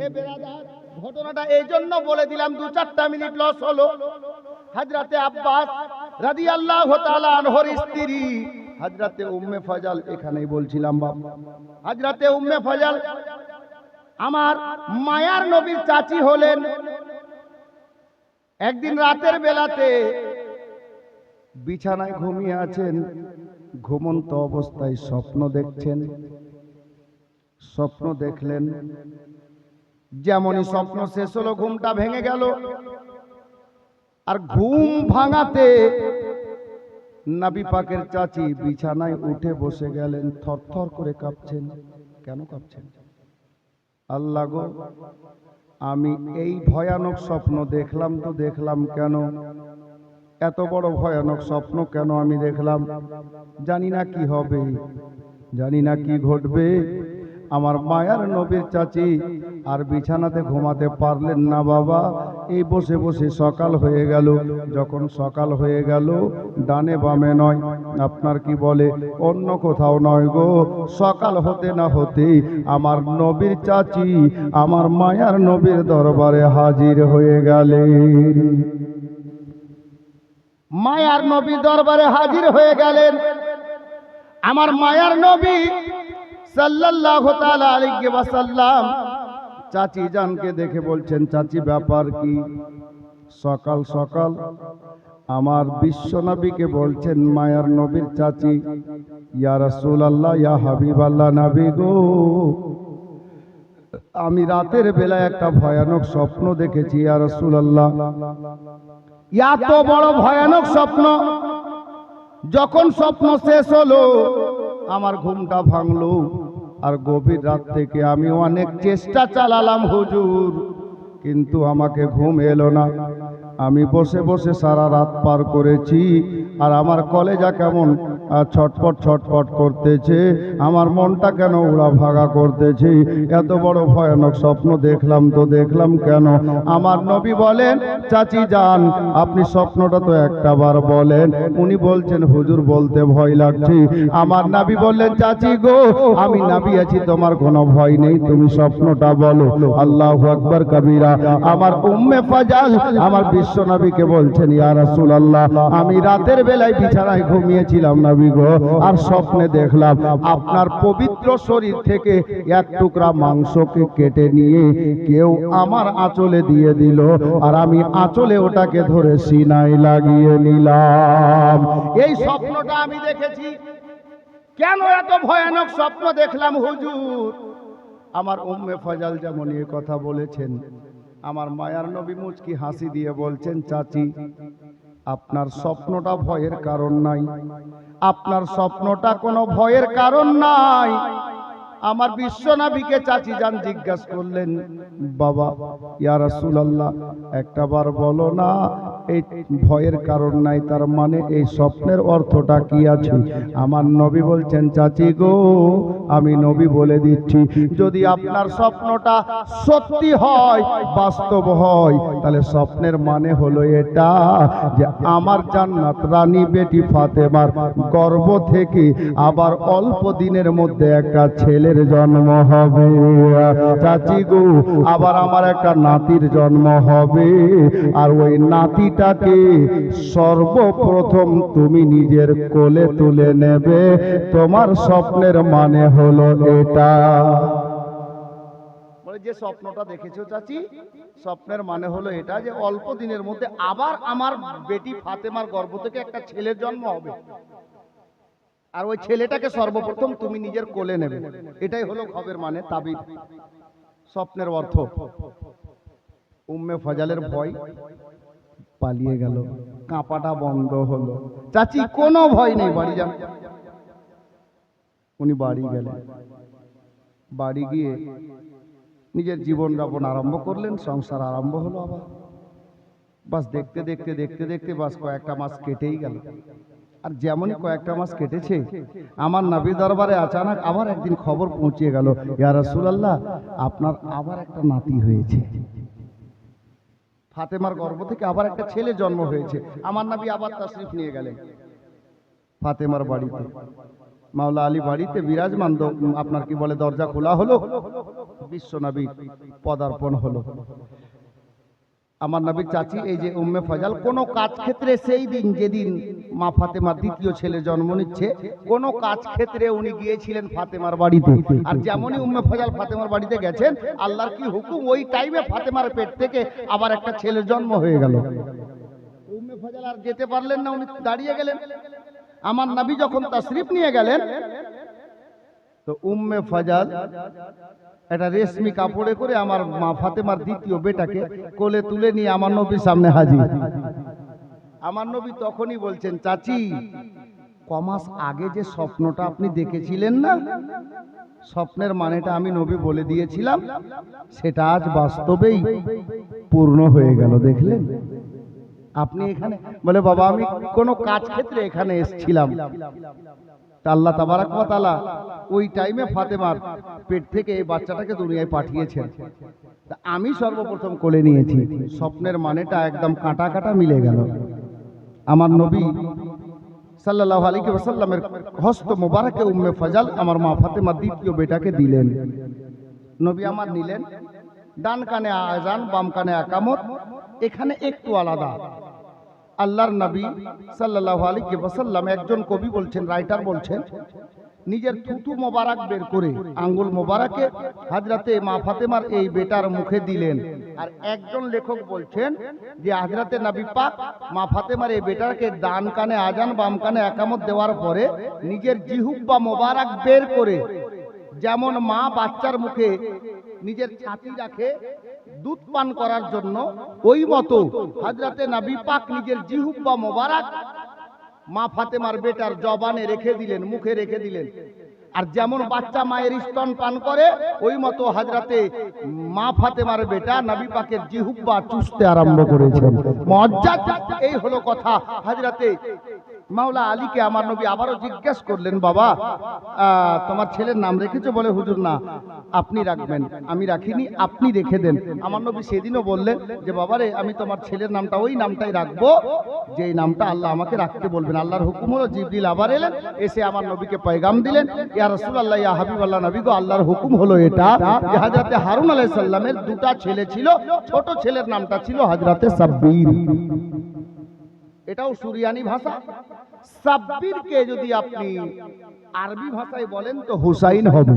এ বেরাদার, ঘটনাটা এই জন্য বলে দিলাম, 2-4 মিনিট লস হলো। হযরতে আব্বাস রাদিয়াল্লাহু তাআলা আনহুর স্ত্রী হযরতে উম্মে ফজল, এখানেই বলছিলাম বাবা, হযরতে উম্মে ফজল আমার মায়ার নবীর চাচি হলেন। একদিন রাতের বেলাতে বিছানায় ঘুমিয়ে আছেন, ঘুমন্ত অবস্থায় স্বপ্ন দেখছেন। স্বপ্ন দেখলেন, যেমনই স্বপ্ন শেষ হলো, ঘুমটা ভেঙে গেল। আর ঘুম ভাঙাতে নবী পাকের চাচি বিছানায় উঠে বসে গেলেন, থরথর করে কাঁপছেন। কেন কাঁপছেন? আল্লাহ গো, আমি এই ভয়ানক স্বপ্ন দেখলাম তো দেখলাম কেন? এত বড় ভয়ানক স্বপ্ন কেন আমি দেখলাম? জানি না কি হবে, জানি না কি ঘটবে। আমার মায়ার নবীর চাচি আর বিছানাতে ঘুমাতে পারলেন না বাবা। এই বসে বসে সকাল হয়ে গেল। যখন সকাল হয়ে গেল, ডানে বামে নয়, আপনার কি বলে অন্য কোথাও নয় গো, সকাল হতে না হতে আমার নবীর চাচি আমার মায়ার নবীর দরবারে হাজির হয়ে গেলেন। মায়ার নবী দরবারে হাজির হয়ে গেলেন। আমার মায়ার নবী সাল্লাল্লাহু তাআলা আলাইহি ওয়াসাল্লাম চাচি জানকে দেখে বলছেন, চাচি ব্যাপার কি? সকাল সকাল আমার বিশ্ব নবীকে বলছেন, মায়ার নবীর চাচি, ইয়া রাসূলুল্লাহ, ইয়া হাবিবাল্লাহ, নবী গো, আমি রাতের বেলা একটা ভয়ানক স্বপ্ন দেখেছি ইয়া রাসূলুল্লাহ। এত বড় ভয়ানক স্বপ্ন, যখন স্বপ্ন শেষ হলো আমার ঘুমটা ভাঙলো। আর গভীর রাত থেকে আমি অনেক চেষ্টা চালালাম হুজুর, কিন্তু আমাকে ঘুম এলো না। আমি বসে বসে সারা রাত পার করেছি, আর আমার কলেজা কেমন ছটপট ছটপট করতেছে, আমার মনটা কেন উড়া ভাগা করতেছে। এত বড় ভয়ানক স্বপ্ন দেখলাম তো দেখলাম কেন? আমার নবী বলেন, চাচি যান, আপনি স্বপ্নটা তো একটা বার বলেন। উনি বলছেন, হুজুর বলতে ভয় লাগছে। আমার নবী বললেন, চাচি গো, আমি নবী আছি, তোমার কোনো ভয় নেই, তুমি স্বপ্নটা বলো। আল্লাহু আকবার কবীরা। আমার উম্মে ফজল আমার বিশ্ব নবীকে বলছেন, ইয়া রাসূলুল্লাহ, আমি রাতের বেলায় বিছানায় ঘুমিয়েছিলাম নবী গো, আর স্বপ্নে দেখলাম আপনার পবিত্র শরীর থেকে এক টুকরা মাংসকে কেটে নিয়ে কেউ আমার আঁচলে দিয়ে দিল, আর আমি আঁচলে ওটাকে ধরে সিনায় লাগিয়ে নিলাম। এই স্বপ্নটা আমি দেখেছি। কেন এত ভয়ানক স্বপ্ন দেখলাম হুজুর? আমার উম্মে ফজল যেমন এ কথা বলেছেন, আমার মায়ার নবী মুচকি হাসি দিয়ে বলছেন, চাচি আপনার স্বপ্নটা ভয়ের কারণ নাই, আপনার স্বপ্নটা কোনো ভয়ের কারণ নাই। আমার বিশ্বনবীকে চাচি যান জিজ্ঞাসা করলেন, বাবা ইয়া রাসূলুল্লাহ একটাবার বলো না, এই ভয়ের কারণ নাই তার মানে এই স্বপ্নের অর্থটা কি আছে? আমার নবী বলছেন, চাচি গো আমি নবী বলে দিচ্ছি, যদি আপনার স্বপ্নটা সত্যি হয়, বাস্তব হয়, তাহলে স্বপ্নের মানে হলো এটা যে আমার জান্নাত রানী বেটি ফাতেমার গর্ভ থেকে আবার অল্প দিনের মধ্যে একটা ছেলের জন্ম হবে। চাচি গো আবার আমার একটা নাতির জন্ম হবে, আর ওই নাতিটাকে সর্বপ্রথম তুমি নিজের কোলে তুলে নেবে। তোমার স্বপ্নের মানে হলো এটা। যে স্বপ্নটা দেখেছো চাচি, স্বপ্নের মানে হলো এটা যে অল্প দিনের মধ্যে আবার আমার বেটি ফাতেমার গর্ভ থেকে একটা ছেলের জন্ম হবে, আর ওই ছেলেটাকে সর্বপ্রথম তুমি নিজের কোলে নেবে। এটাই হলো খবর মানে তাবির, স্বপ্নের অর্থ। উম্মে ফজলের ভয় পালিয়ে গেল, কাঁপাটা বন্ধ হলো। চাচি কোনো ভয় নেই, বাড়ি যান। উনি বাড়ি গেলেন, বাড়ি গিয়ে নিজের জীবন যাপন আরম্ভ করলেন, সংসার আরম্ভ হলো আবার। বাস দেখতে দেখতে দেখতে দেখতে বাস কয়েকটা মাস কেটেই গেল। আর যেমনই কয়েকটা মাস কেটেছে, আমার নবী দরবারে আচানক আবার একদিন খবর পৌঁছে গেল, ইয়া রাসূলুল্লাহ আপনার আবার একটা নাতি হয়েছে, ফাতেমার গর্ভ থেকে আবার একটা ছেলে জন্ম হয়েছে। আমার নবী আবার তাশরিফ নিয়ে গেলেন ফাতেমার বাড়িতে, মাওলা আলী বাড়িতে বিরাজমান। আপনার কি বলে দরজা খোলা হলো, বিশ্ব নবী পদার্পণ হলো। আমার নবীর চাচি এই যে উম্মে ফজল কোনো কাজ ক্ষেত্রে সেই দিন যেদিন মা ফাতেমার দ্বিতীয় ছেলে জন্ম নিচ্ছে, কোনো কাজ ক্ষেত্রে উনি গিয়েছিলেন ফাতেমার বাড়িতে। আর যেমনই উম্মে ফজল ফাতেমার বাড়িতে গেছেন, আল্লাহর কি হুকুম, ওই টাইমে ফাতেমার পেট থেকে আবার একটা ছেলের জন্ম হয়ে গেল। উম্মে ফজল আর যেতে পারলেন না, উনি দাঁড়িয়ে গেলেন। আমার নবী যখন তাশরিফ নিয়ে গেলেন, তো উম্মে ফজল একটা রেশমি কাপড়ে করে আমার মা ফাতেমার দ্বিতীয় বেটাকে কোলে তুলে নিয়ে আমার নবীর সামনে হাজির। আমার নবী তখনই বলছেন, চাচি কমাস আগে যে স্বপ্নটা আপনি দেখেছিলেন না, স্বপ্নের মানেটা আমি নবী বলে দিয়েছিলাম, সেটা আজ বাস্তবেই পূর্ণ হয়ে গেল। দেখলেন আপনি এখানে? বলে বাবা আমি কোনো কাজ ক্ষেত্রে এখানে এসেছিলাম, আল্লাহ তাবারাক ওয়া তাআলা ওই টাইমে ফাতেমার পেট থেকে এই বাচ্চাটাকে দুনিয়ায় পাঠিয়েছেন, আমি সর্বপ্রথম কোলে নিয়েছি। স্বপ্নের মানেটা একদম কাটা কাটা মিলে গেল। আমার নবী সাল্লাল্লাহু আলাইহি ওয়াসাল্লামের হস্ত মোবারকে উম্মে ফজল আমার মা ফাতেমার দ্বিতীয় বেটাকে দিলেন। নবী আমার নিলেন, ডান কানে আযান বাম কানে একামত। এখানে একটু আলাদা। আল্লাহর নবী সাল্লাল্লাহু আলাইহি ওয়াসাল্লাম, একজন কবি বলছেন, রাইটার বলছেন, নিজের থুতু মোবারক বের করে আঙ্গুল মোবারকে হযরতে মা ফাতেমার এই বেটার মুখে দিলেন। আর একজন লেখক বলছেন যে হযরতে নবী পাক মা ফাতেমার এই বেটাকে ডান কানে আযান বাম কানে একামত দেওয়ার পরে নিজের জিহ্বা মোবারক বের করে, যেমন মা বাচ্চার মুখে নিজের ছাতি রাখে দুধ পান করার জন্য, ওই মতো হযরতে নবী পাক নিজের জিহ্বা মোবারক মা ফাতেমার বেটার জবানে রেখে দিলেন, মুখে রেখে দিলেন। আর যেমন বাচ্চা মায়ের স্তন পান করে, ওই মতো হযরতে মা ফাতেমার বেটা নবী পাকের জিহ্বা চুষতে আরম্ভ করেছেন। মুআজ্জাজ, এই হলো কথা। হযরতে মাওলা আলীকে আমার নবী আবারও জিজ্ঞেস করলেন, বাবা তোমার ছেলের নাম রেখেছো? বলে হুজুর না, আপনি রাখবেন, আমি রাখিনি, আপনি রেখে দেন। আমার নবী সেদিনও বললেন যে বাবারে আমি তোমার ছেলের নামটা ওই নামটাই রাখবো যেই নামটা আল্লাহ আমাকে রাখতে বলবেন। আল্লাহর হুকুম হলো, জিবরিল আবার এলেন, এসে আমার নবীকে পয়গাম দিলেন, ইয়া রাসূলুল্লাহ ইয়া হাবিবাল্লাহ নবী গো, আল্লাহর হুকুম হলো এটা যে হযরতে হারুন আলাইহিস সালামের দুটা ছেলে ছিল, ছোট ছেলের নামটা ছিল হযরতে সাব্বির। এটাও সুরিয়ানি ভাষা। সাব্বিরকে যদি আপনি আরবি ভাষায় বলেন তো হুসাইন হবে।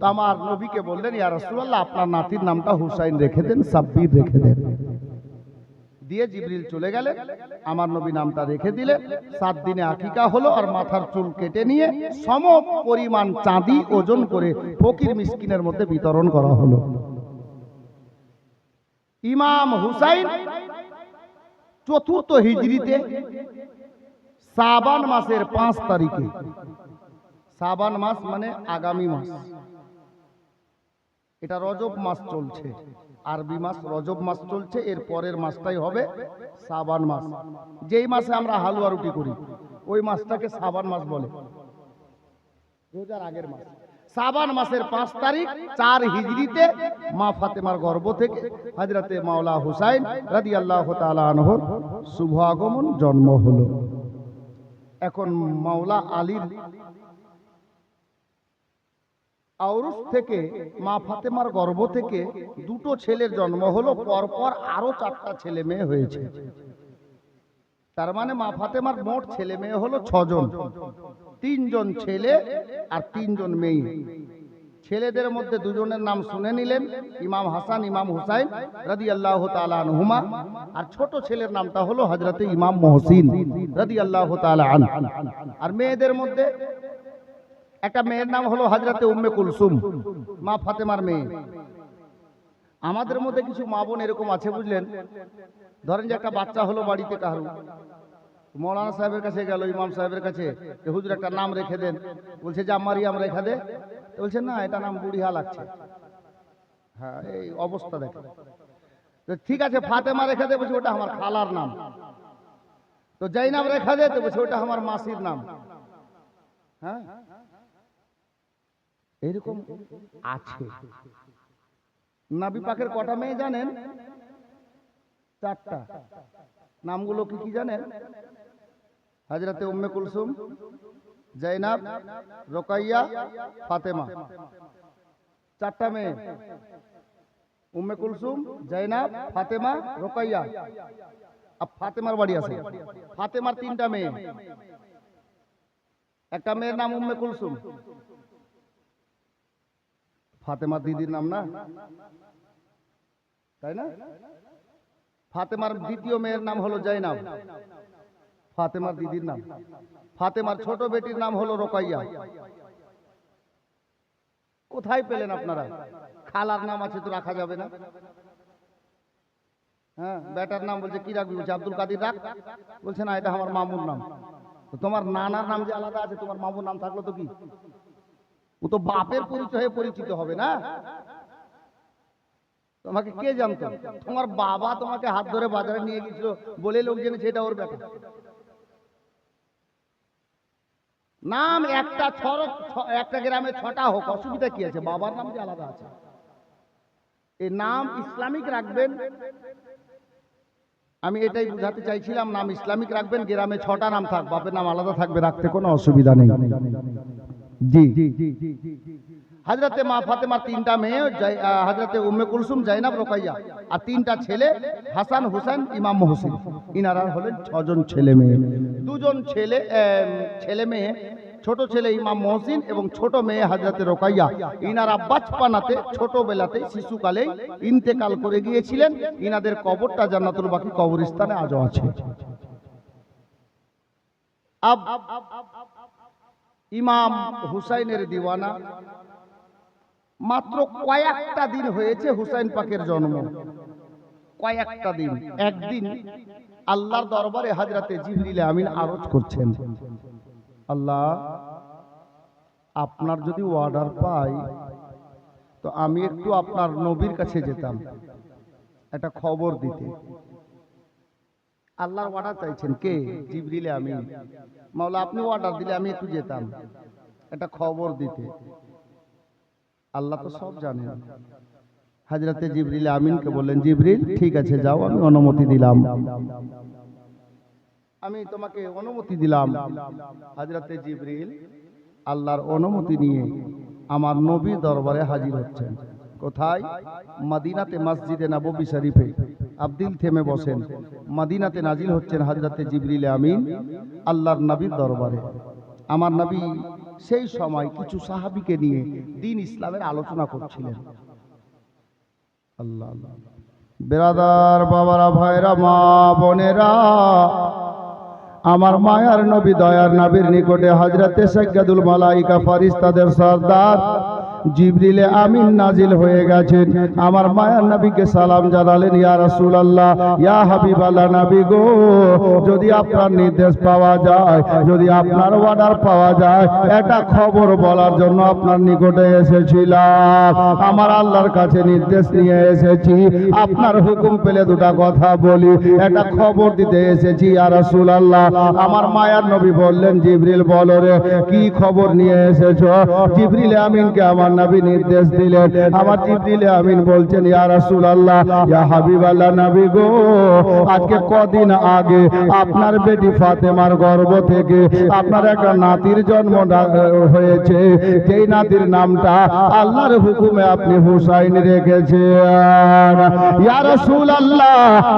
তো আমার নবীকে বললেন, ইয়া রাসূলুল্লাহ, আপনার নাতির নামটা হুসাইন রেখে দেন, সাব্বির রেখে দেন। দিয়ে জিবরিল চলে গেলেন, আমার নবী নামটা রেখে দিলেন। 7 দিনে আকিকা হলো, আর মাথার চুল কেটে নিয়ে সম পরিমাণ চাঁদি ওজন করে ফকির মিসকিনের মধ্যে বিতরণ করা হলো। ইমাম হুসাইন 4th হিজরিতে শাবান মাসের 5 তারিখে, শাবান মাস মানে আগামী মাস, এটা রজব মাস চলছে, আরবি মাস রজব মাস চলছে, এর পরের মাসটাই হবে শাবান মাস। যেই মাসে আমরা হালুয়া রুটি করি ওই মাসটাকে শাবান মাস বলে, রোজার আগের মাস। শাবান মাসের 5 তারিখ 4 হিজরিতে মা ফাতেমার গর্ভ থেকে হযরতে মাওলা হুসাইন রাদিয়াল্লাহু তাআলা আনহুর শুভ আগমন, জন্ম হলো। এখন মাওলা আলীর আওরস থেকে মা ফাতেমার গর্ভ থেকে 2টো ছেলের জন্ম হলো, পরপর আরো 4টা ছেলে মেয়ে হয়েছে। তার মানে মা ফাতেমার মোট ছেলে মেয়ে হলো 6 জন, 3 জন ছেলে আর 3 জন মেয়ে। ছেলেদের মধ্যে 2 জনের নাম শুনে নিলেন, ইমাম হাসান ইমাম হুসাইন রাদিয়াল্লাহু তাআলা আনহুমা, আর ছোট ছেলের নামটা হলো হযরতে ইমাম মুহসিন রাদিয়াল্লাহু তাআলা আনহু। আর মেয়েদের মধ্যে একটা মেয়ের নাম হলো হযরতে উম্মে কুলসুম, মা ফাতেমার মেয়ে। আমাদের মধ্যে কিছু মা বোন এরকম আছে, বুঝলেন, ধরেন যে একটা বাচ্চা হলো বাড়িতে, কারু মৌলানা সাহেবের কাছে গেল, ইমাম সাহেবের কাছে, হুজুর একটা নাম রেখে দেন। বলছে যে মারিয়াম রেখে দে। বলছে না, এটা নাম বুড়িয়া লাগছে। হ্যাঁ, এই অবস্থা দেখে। তো ঠিক আছে, ফাতেমা রেখে দে। বলছে ওটা আমার খালার নাম। তো জাইনাব রেখে দে। তো বলছে ওটা আমার মাসির নাম। হ্যাঁ, এরকম আছে। নবী পাকের কটা মেয়ে জানেন? 4টা। নামগুলো কি কি জানেন? হযরতে উম্মে কুলসুম, জাইনাব, রোকাইয়া, ফাতেমা। 4টা মেয়ে, উম্মে কুলসুম, জাইনাব, ফাতেমা, রোকাইয়া। আর ফাতেমার বাড়ি আছে। ফাতেমার 3টা মেয়ে, একটা মেয়ের নাম উম্মে কুলসুম। ফাতেমার দিদির নাম না, তাই না? ফাতেমার দ্বিতীয় মেয়ের নাম হলো জাইনাব, ফাতেমার দিদির নাম। ফাতেমার ছোট বেটির নাম হলো রোকাইয়া। কোথায় পেলেন আপনারা? খালার নাম আছে তো রাখা যাবে না? হ্যাঁ, বেটার নাম বলছে কি রাখবি? বলছে আব্দুল কাদির রাখ। বলছে না, এটা আমার মামুর নাম। তো তোমার নানার নাম যে আলাদা আছে, তোমার মামুর নাম থাকলো তো কি? ও তো বাপের পরিচয়ে পরিচিত হবে না। তোমাকে কে জানতো? তোমার বাবা তোমাকে হাত ধরে বাজারে নিয়ে গেছিল বলে লোক জেনেছে এটা ওর ব্যাপার। নাম একটা গ্রামে 6টা হোক, অসুবিধা কি আছে? বাবার নাম যে আলাদা আছে। এই নাম ইসলামিক রাখবেন, আমি এটাই বুঝাতে চাইছিলাম। নাম ইসলামিক রাখবেন, গ্রামে 6টা নাম থাক, বাপের নাম আলাদা থাকবে, রাখতে কোনো অসুবিধা নেই। জি, হযরতে মা ফাতেমার 3টা মেয়ে, হযরতে উম্মে কুলসুম, জাইনাব, রোকাইয়া, আর 3টা ছেলে হাসান, হুসাইন, ইমাম মুহসিন। ইনারা হলেন 6 জন ছেলে মেয়ে। 2 জন ছেলে মেয়ে, ছোট ছেলে ইমাম মুহসিন এবং ছোট মেয়ে হযরতে রোকাইয়া। ইনারা বাচপানাতে, ছোটবেলাতে, শিশুকালে ইন্তেকাল করে গিয়েছিলেন। ইনাদের কবরটা জান্নাতুল বাকি কবরস্থানে আজও আছে। ইমাম হুসাইনের দিওয়ানা। মাত্র কয়েকটা দিন হয়েছে হুসাইন পাকের জন্ম, কয়েকটা দিন। একদিন আল্লাহর দরবারে হযরতে জিবরিল আমিন আরজ করছেন, আল্লাহ, আপনার যদি অর্ডার পাই তো আমি একটু আপনার নবীর কাছে যেতাম একটা খবর দিতে। আল্লাহর অর্ডার চাইছেন কে? জিবরিল আমিন। মাওলা, আপনি অর্ডার দিলে আমি একটু যেতাম একটা খবর দিতে। আল্লাহ তো সব জানেন। হযরতে জিবরিল আমিনকে বললেন, জিবরিল, ঠিক আছে যাও, আমি অনুমতি দিলাম, আমি তোমাকে অনুমতি দিলাম। হযরতে জিবরিল আল্লাহর অনুমতি নিয়ে আমার নবীর দরবারে হাজির হচ্ছেন। কোথায়? মদিনাতে, মসজিদে নববী শরীফে। আব্দিল থেমে বসেন। মদিনাতে নাজিল হচ্ছেন হযরতে জিবরিল আমিন আল্লাহর নবীর দরবারে। আমার নবী সেই সময় কিছু সাহাবীকে নিয়ে দ্বীন ইসলামের আলোচনা করছিলেন। আল্লাহ আল্লাহ। বেরাদার বাবারা, ভাইরা, মা বোনেরা, আমার মায়ার নবী দয়ার নবীর নিকটে হযরতে সাইয়্যিদুল মালায়েকা ফেরেশতাদের সরদার জিবরিল আমিন নাজিল হয়ে গেছেন। আমার মায়ার নবীকে সালাম জানালেন, ইয়া রাসূলুল্লাহ, ইয়া হাবিবাল্লাহ নবী গো, যদি আপনার নির্দেশ পাওয়া যায়, যদি আপনার অর্ডার পাওয়া যায়, একটা খবর বলার জন্য আপনার নিকটে এসেছিলাম। আমার আল্লাহর কাছে নির্দেশ নিয়ে এসেছি, আপনার হুকুম পেলে দুটা কথা বলি, একটা খবর দিতে এসেছি ইয়া রাসূলুল্লাহ। আমার মায়ার নবী বললেন, জিবরিল বলো রে, কি খবর নিয়ে এসেছো? জিবরিল আমিনকে আমার নবী নির্দেশ দিলেন। আমার জিবরিল আমিন বলছেন, ইয়া রাসূলুল্লাহ, ইয়া হাবিবাল্লাহ নবী গো, আজকে কদিন আগে আপনার বেটি ফাতেমার গর্ভ থেকে আপনার একটা নাতির জন্ম হয়েছে, যেই নাতির নামটা আল্লাহর হুকুমে আপনি হুসাইন রেখেছেন। ইয়া রাসূলুল্লাহ,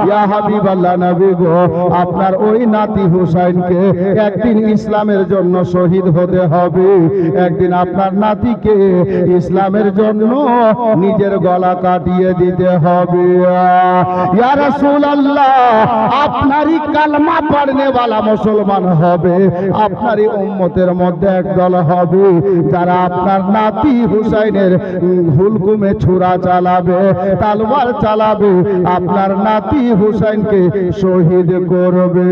ইয়া হাবিবাল্লাহ নবী গো, আপনার ওই নাতি হুসাইনকে একদিন ইসলামের জন্য শহীদ হতে হবে, একদিন আপনার নাতিকে ইসলামের জন্য নিজের গলা কাটিয়ে দিতে হবে। ইয়া রাসূলুল্লাহ, আপনারই কালমা পড়নে वाला মুসলমান হবে, আপনারই উম্মতের মধ্যে একদল হবে যারা আপনার নাতি হুসাইনের হুলকুমে ছুরা চালাবে, তলোয়ার চালাবে, আপনার নাতি হুসাইনকে শহীদ করবে।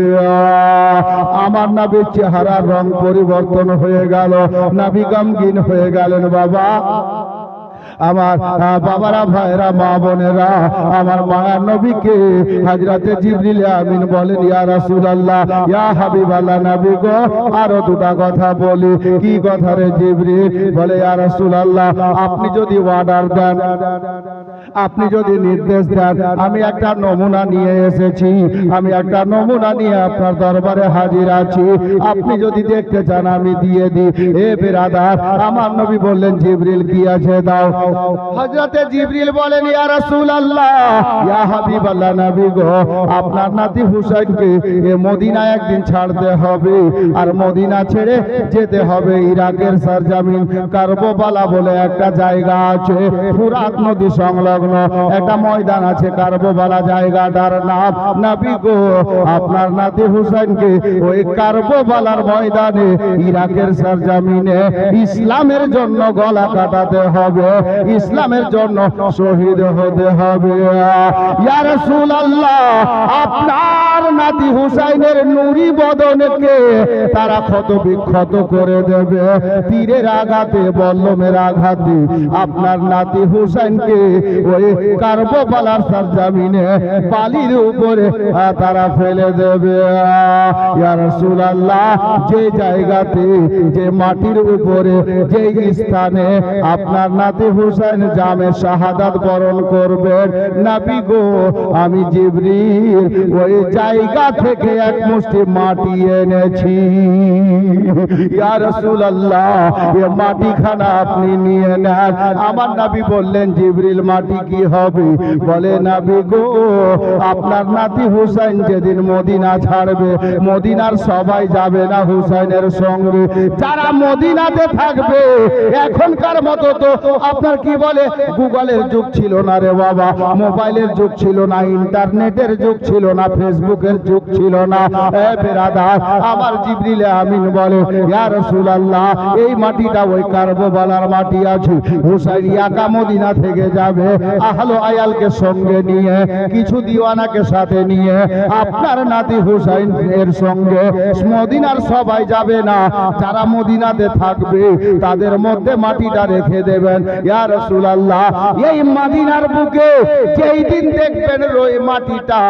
আমার নবীর চেহারার রং পরিবর্তন হয়ে গেল, নবী গমগীন হয়ে গেলেন। বাবা আমার বাবারা, ভাইরা, মা বোনেরা, আমার মায়ার নবীকে হযরতে জিবরিল আমিন বলেন, ইয়া রাসূলুল্লাহ, ইয়া হাবিবাল্লাহ নবী গো, আরো দুটা কথা বলি। কি কথা রে জিবরিল? বলে, ইয়া রাসূলুল্লাহ, আপনি যদি অর্ডার দেন, আপনি যদি নির্দেশ দেন, আমি একটা নমুনা নিয়ে এসেছি, আমি একটা নমুনা নিয়ে আপনার দরবারে হাজির আছি, আপনি যদি দেখতে চান আমি দিয়ে দিই। এ বেরাদার, আমার নবী বললেন, জিবরিল কি আছে দাও। হযরতে জিবরিল বলেন, ইয়া রাসূলুল্লাহ, ইয়া হাবিবাল্লাহ নবী গো, আপনার নাতি হুসাইনকে এ মদিনা একদিন ছাড়তে হবে, আর মদিনা ছেড়ে যেতে হবে ইরাকের সরজমিন কারবালা বলে একটা জায়গা আছে, ফুরাত নদী সংলগ্ন একটা ময়দান আছে, কারবালা জায়গাটার নাম। নবী গো, আপনার নাতি হুসাইনকে ওই কারবালার ময়দানে ইরাকের সরজমিনে ইসলামের জন্য গলা কাটাতে হবে, ইসলামের জন্য শহীদ হতে হবে। ইয়া রাসূলুল্লাহ, আপনার নাতি হুসাইনের নূরি বদনকে তারা ক্ষত বিক্ষত করে দেবে, তীরের আঘাতে, বল্লমের আঘাতে আপনার নাতি হুসাইনকে ওই কারবালার সরজমিনে বালির উপরে তারা ফেলে দেবে। ইয়া রাসূলুল্লাহ, যে জায়গাতে, যে মাটির উপরে, যে স্থানে আপনার নাতি হুসাইন জামে শাহাদাত বরণ করবেন, নবী গো, আমি জিবরিল ওই জায়গা থেকে এক মুষ্টি মাটি এনেছি। ইয়া রাসূলুল্লাহ, এই মাটিখানা আপনি নিয়ে নেন। আমার নবী বললেন, জিবরিল, মাটি কি হবে? বলে, নবী গো, আপনার নাতি হুসাইন যেদিন মদিনা ছাড়বে, মদিনার সবাই যাবে না হুসাইনের সঙ্গে, যারা মদিনাতে থাকবে, এখনকার মতো তো আপনার কি বলে গুগলের যুগ ছিল না রে বাবা, মোবাইলের যুগ ছিল না, ইন্টারনেটের যুগ ছিল না, ফেসবুকের যুগ ছিল না। এ বেরাদার, আমার জিবরিল আমিন বলে, ইয়া রাসূলুল্লাহ, এই মাটিটা ওই কারবালার মাটি আছে, হুসাইন একা মদিনা থেকে যাবে, আহলো আয়ালকে সঙ্গে নিয়ে, কিছু দিওয়ানাকে সাথে নিয়ে, আপনার নাতি হুসাইন এর সঙ্গে মদিনার সবাই যাবে না, যারা মদিনাতে থাকবে তাদের মধ্যে মাটিটা রেখে দেবেন। ইয়া রাসূলুল্লাহ, এই মদিনার বুকে যেই দিন দেখবেন ওই মাটিটা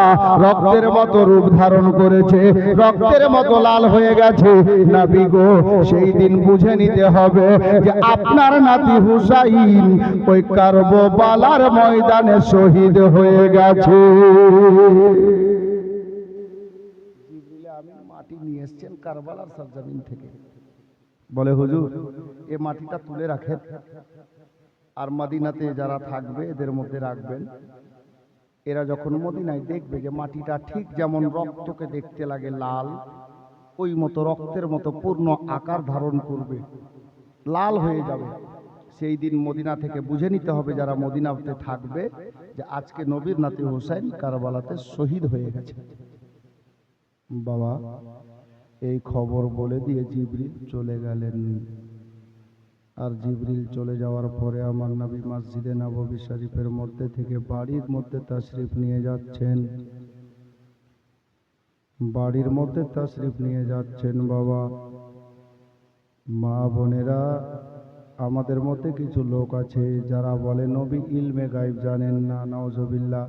রক্তের মতো রূপ ধারণ করেছে, রক্তের মতো লাল হয়ে গেছে, নবী গো, সেই দিন বুঝে নিতে হবে যে আপনার নাতি হুসাইন ওই কারবালার ময়দানে শহীদ হয়ে গেছে। জিবরিল আমিন মাটি নিয়ে এসেছেন কারবালার সরজমিন থেকে। বলে, হুজুর, এই মাটিটা তুলে রাখেন, আর মদিনাতে যারা থাকবে এদের মধ্যে রাখবেন। এরা যখন মদিনায় দেখবে যে মাটিটা ঠিক যেমন রক্তকে দেখতে লাগে লাল, ওই মতো রক্তের মতো পূর্ণ আকার ধারণ করবে, লাল হয়ে যাবে, সেই দিন মদিনা থেকে বুঝে নিতে হবে যারা মদিনাতে থাকবে যে আজকে নবীর নাতি হুসাইন কারবালাতে শহীদ হয়ে গেছে। বাবা এই খবর বলে দিয়ে জিবরিল চলে গেলেন। আর জিবরিল চলে যাওয়ার পরে আমার নবী মসজিদে নববী শরীফের মধ্যে থেকে বাড়ির মধ্যে তাশরিফ নিয়ে যাচ্ছেন, বাড়ির মধ্যে তাশরিফ নিয়ে যাচ্ছেন। বাবা মা বোনেরা, আমাদের মধ্যে কিছু লোক আছে যারা বলে নবী ইলমে গায়েব জানেন না, নাউজুবিল্লাহ।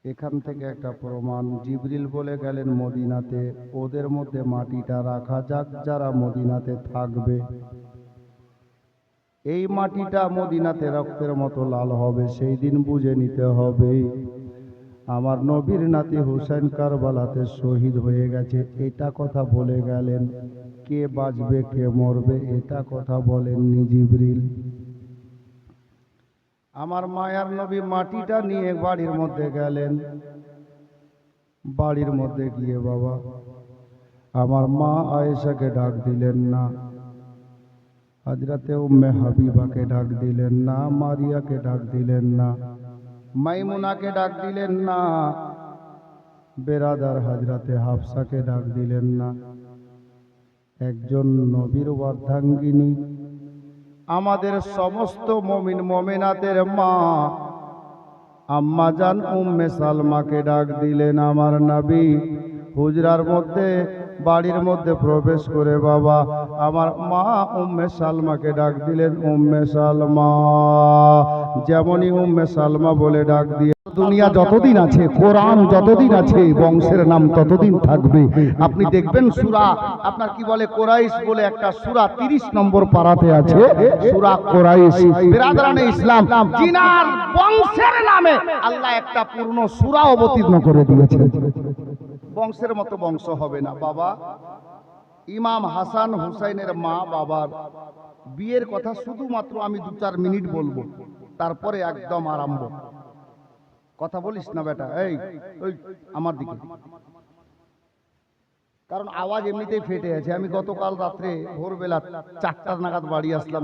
এখান থেকে একটা প্রমাণ, জিবরিল বলে গেলেন মদিনাতে ওদের মধ্যে মাটিটা রাখা যাক যারা মদিনাতে থাকবে। এই মাটিটা মদিনাতে রক্তের মতো লাল হবে, সেই দিন বুঝে নিতে হবে আমার নবীর নাতি হুসাইন কারবালাতে শহীদ হয়ে গেছে। এটা কথা বলে গেলেন। কে বাঁচবে কে মরবে এটা কথা বলেননি জিবরিল। আমার মায়ার নবী মাটিটা নিয়ে বাড়ির মধ্যে গেলেন। বাড়ির মধ্যে গিয়ে বাবা আমার মা আয়েশাকে ডাক দিলেন না, হযরতে উম্মে হাবিবাকে ডাক দিলেন না, মারিয়াকে ডাক দিলেন না, মাইমুনাকে ডাক দিলেন না, বেরাদার হযরতে হাফসাকে ডাক দিলেন না। একজন নবীর অর্ধাঙ্গিনী, আমাদের সমস্ত মুমিন মুমিনাতের মা আম্মা জান উম্মে সালমাকে ডাক দিলেন। আমার নবী হুজরার মধ্যে বাড়ির মধ্যে প্রবেশ করে বাবা আমার মা উম্মে সালমাকে ডাক দিলেন, উম্মে সালমা। যেমনই উম্মে সালমা বলে ডাক দিয়ে, দুনিয়া যতদিন আছে, কোরআন যতদিন আছে, বংশের নাম ততদিন থাকবে। আপনি দেখবেন সূরা আপনার কি বলে কোরাইশ বলে একটা সূরা 30 নম্বর পারাতে আছে, সূরা কোরাইশ। বিরাদরানে ইসলাম, জিনার বংশের নামে আল্লাহ একটা পূর্ণ সূরা অবতীর্ণ করে দিয়েছেন। বংশের মতো বংশ হবে না বাবা। ইমাম হাসান হুসাইনের মা বাবার বিয়ের কথা শুধুমাত্র আমি 2-4 মিনিট বলবো, তারপরে একদম আরম্ভ। কথা বলিস না বেটা, এই ওই আমার দিকে, কারণ আওয়াজ এমনিতেই ফেটে আছে। আমি গতকাল রাত্রে ভোরবেলা 4টা নাগাদ বাড়ি আসলাম।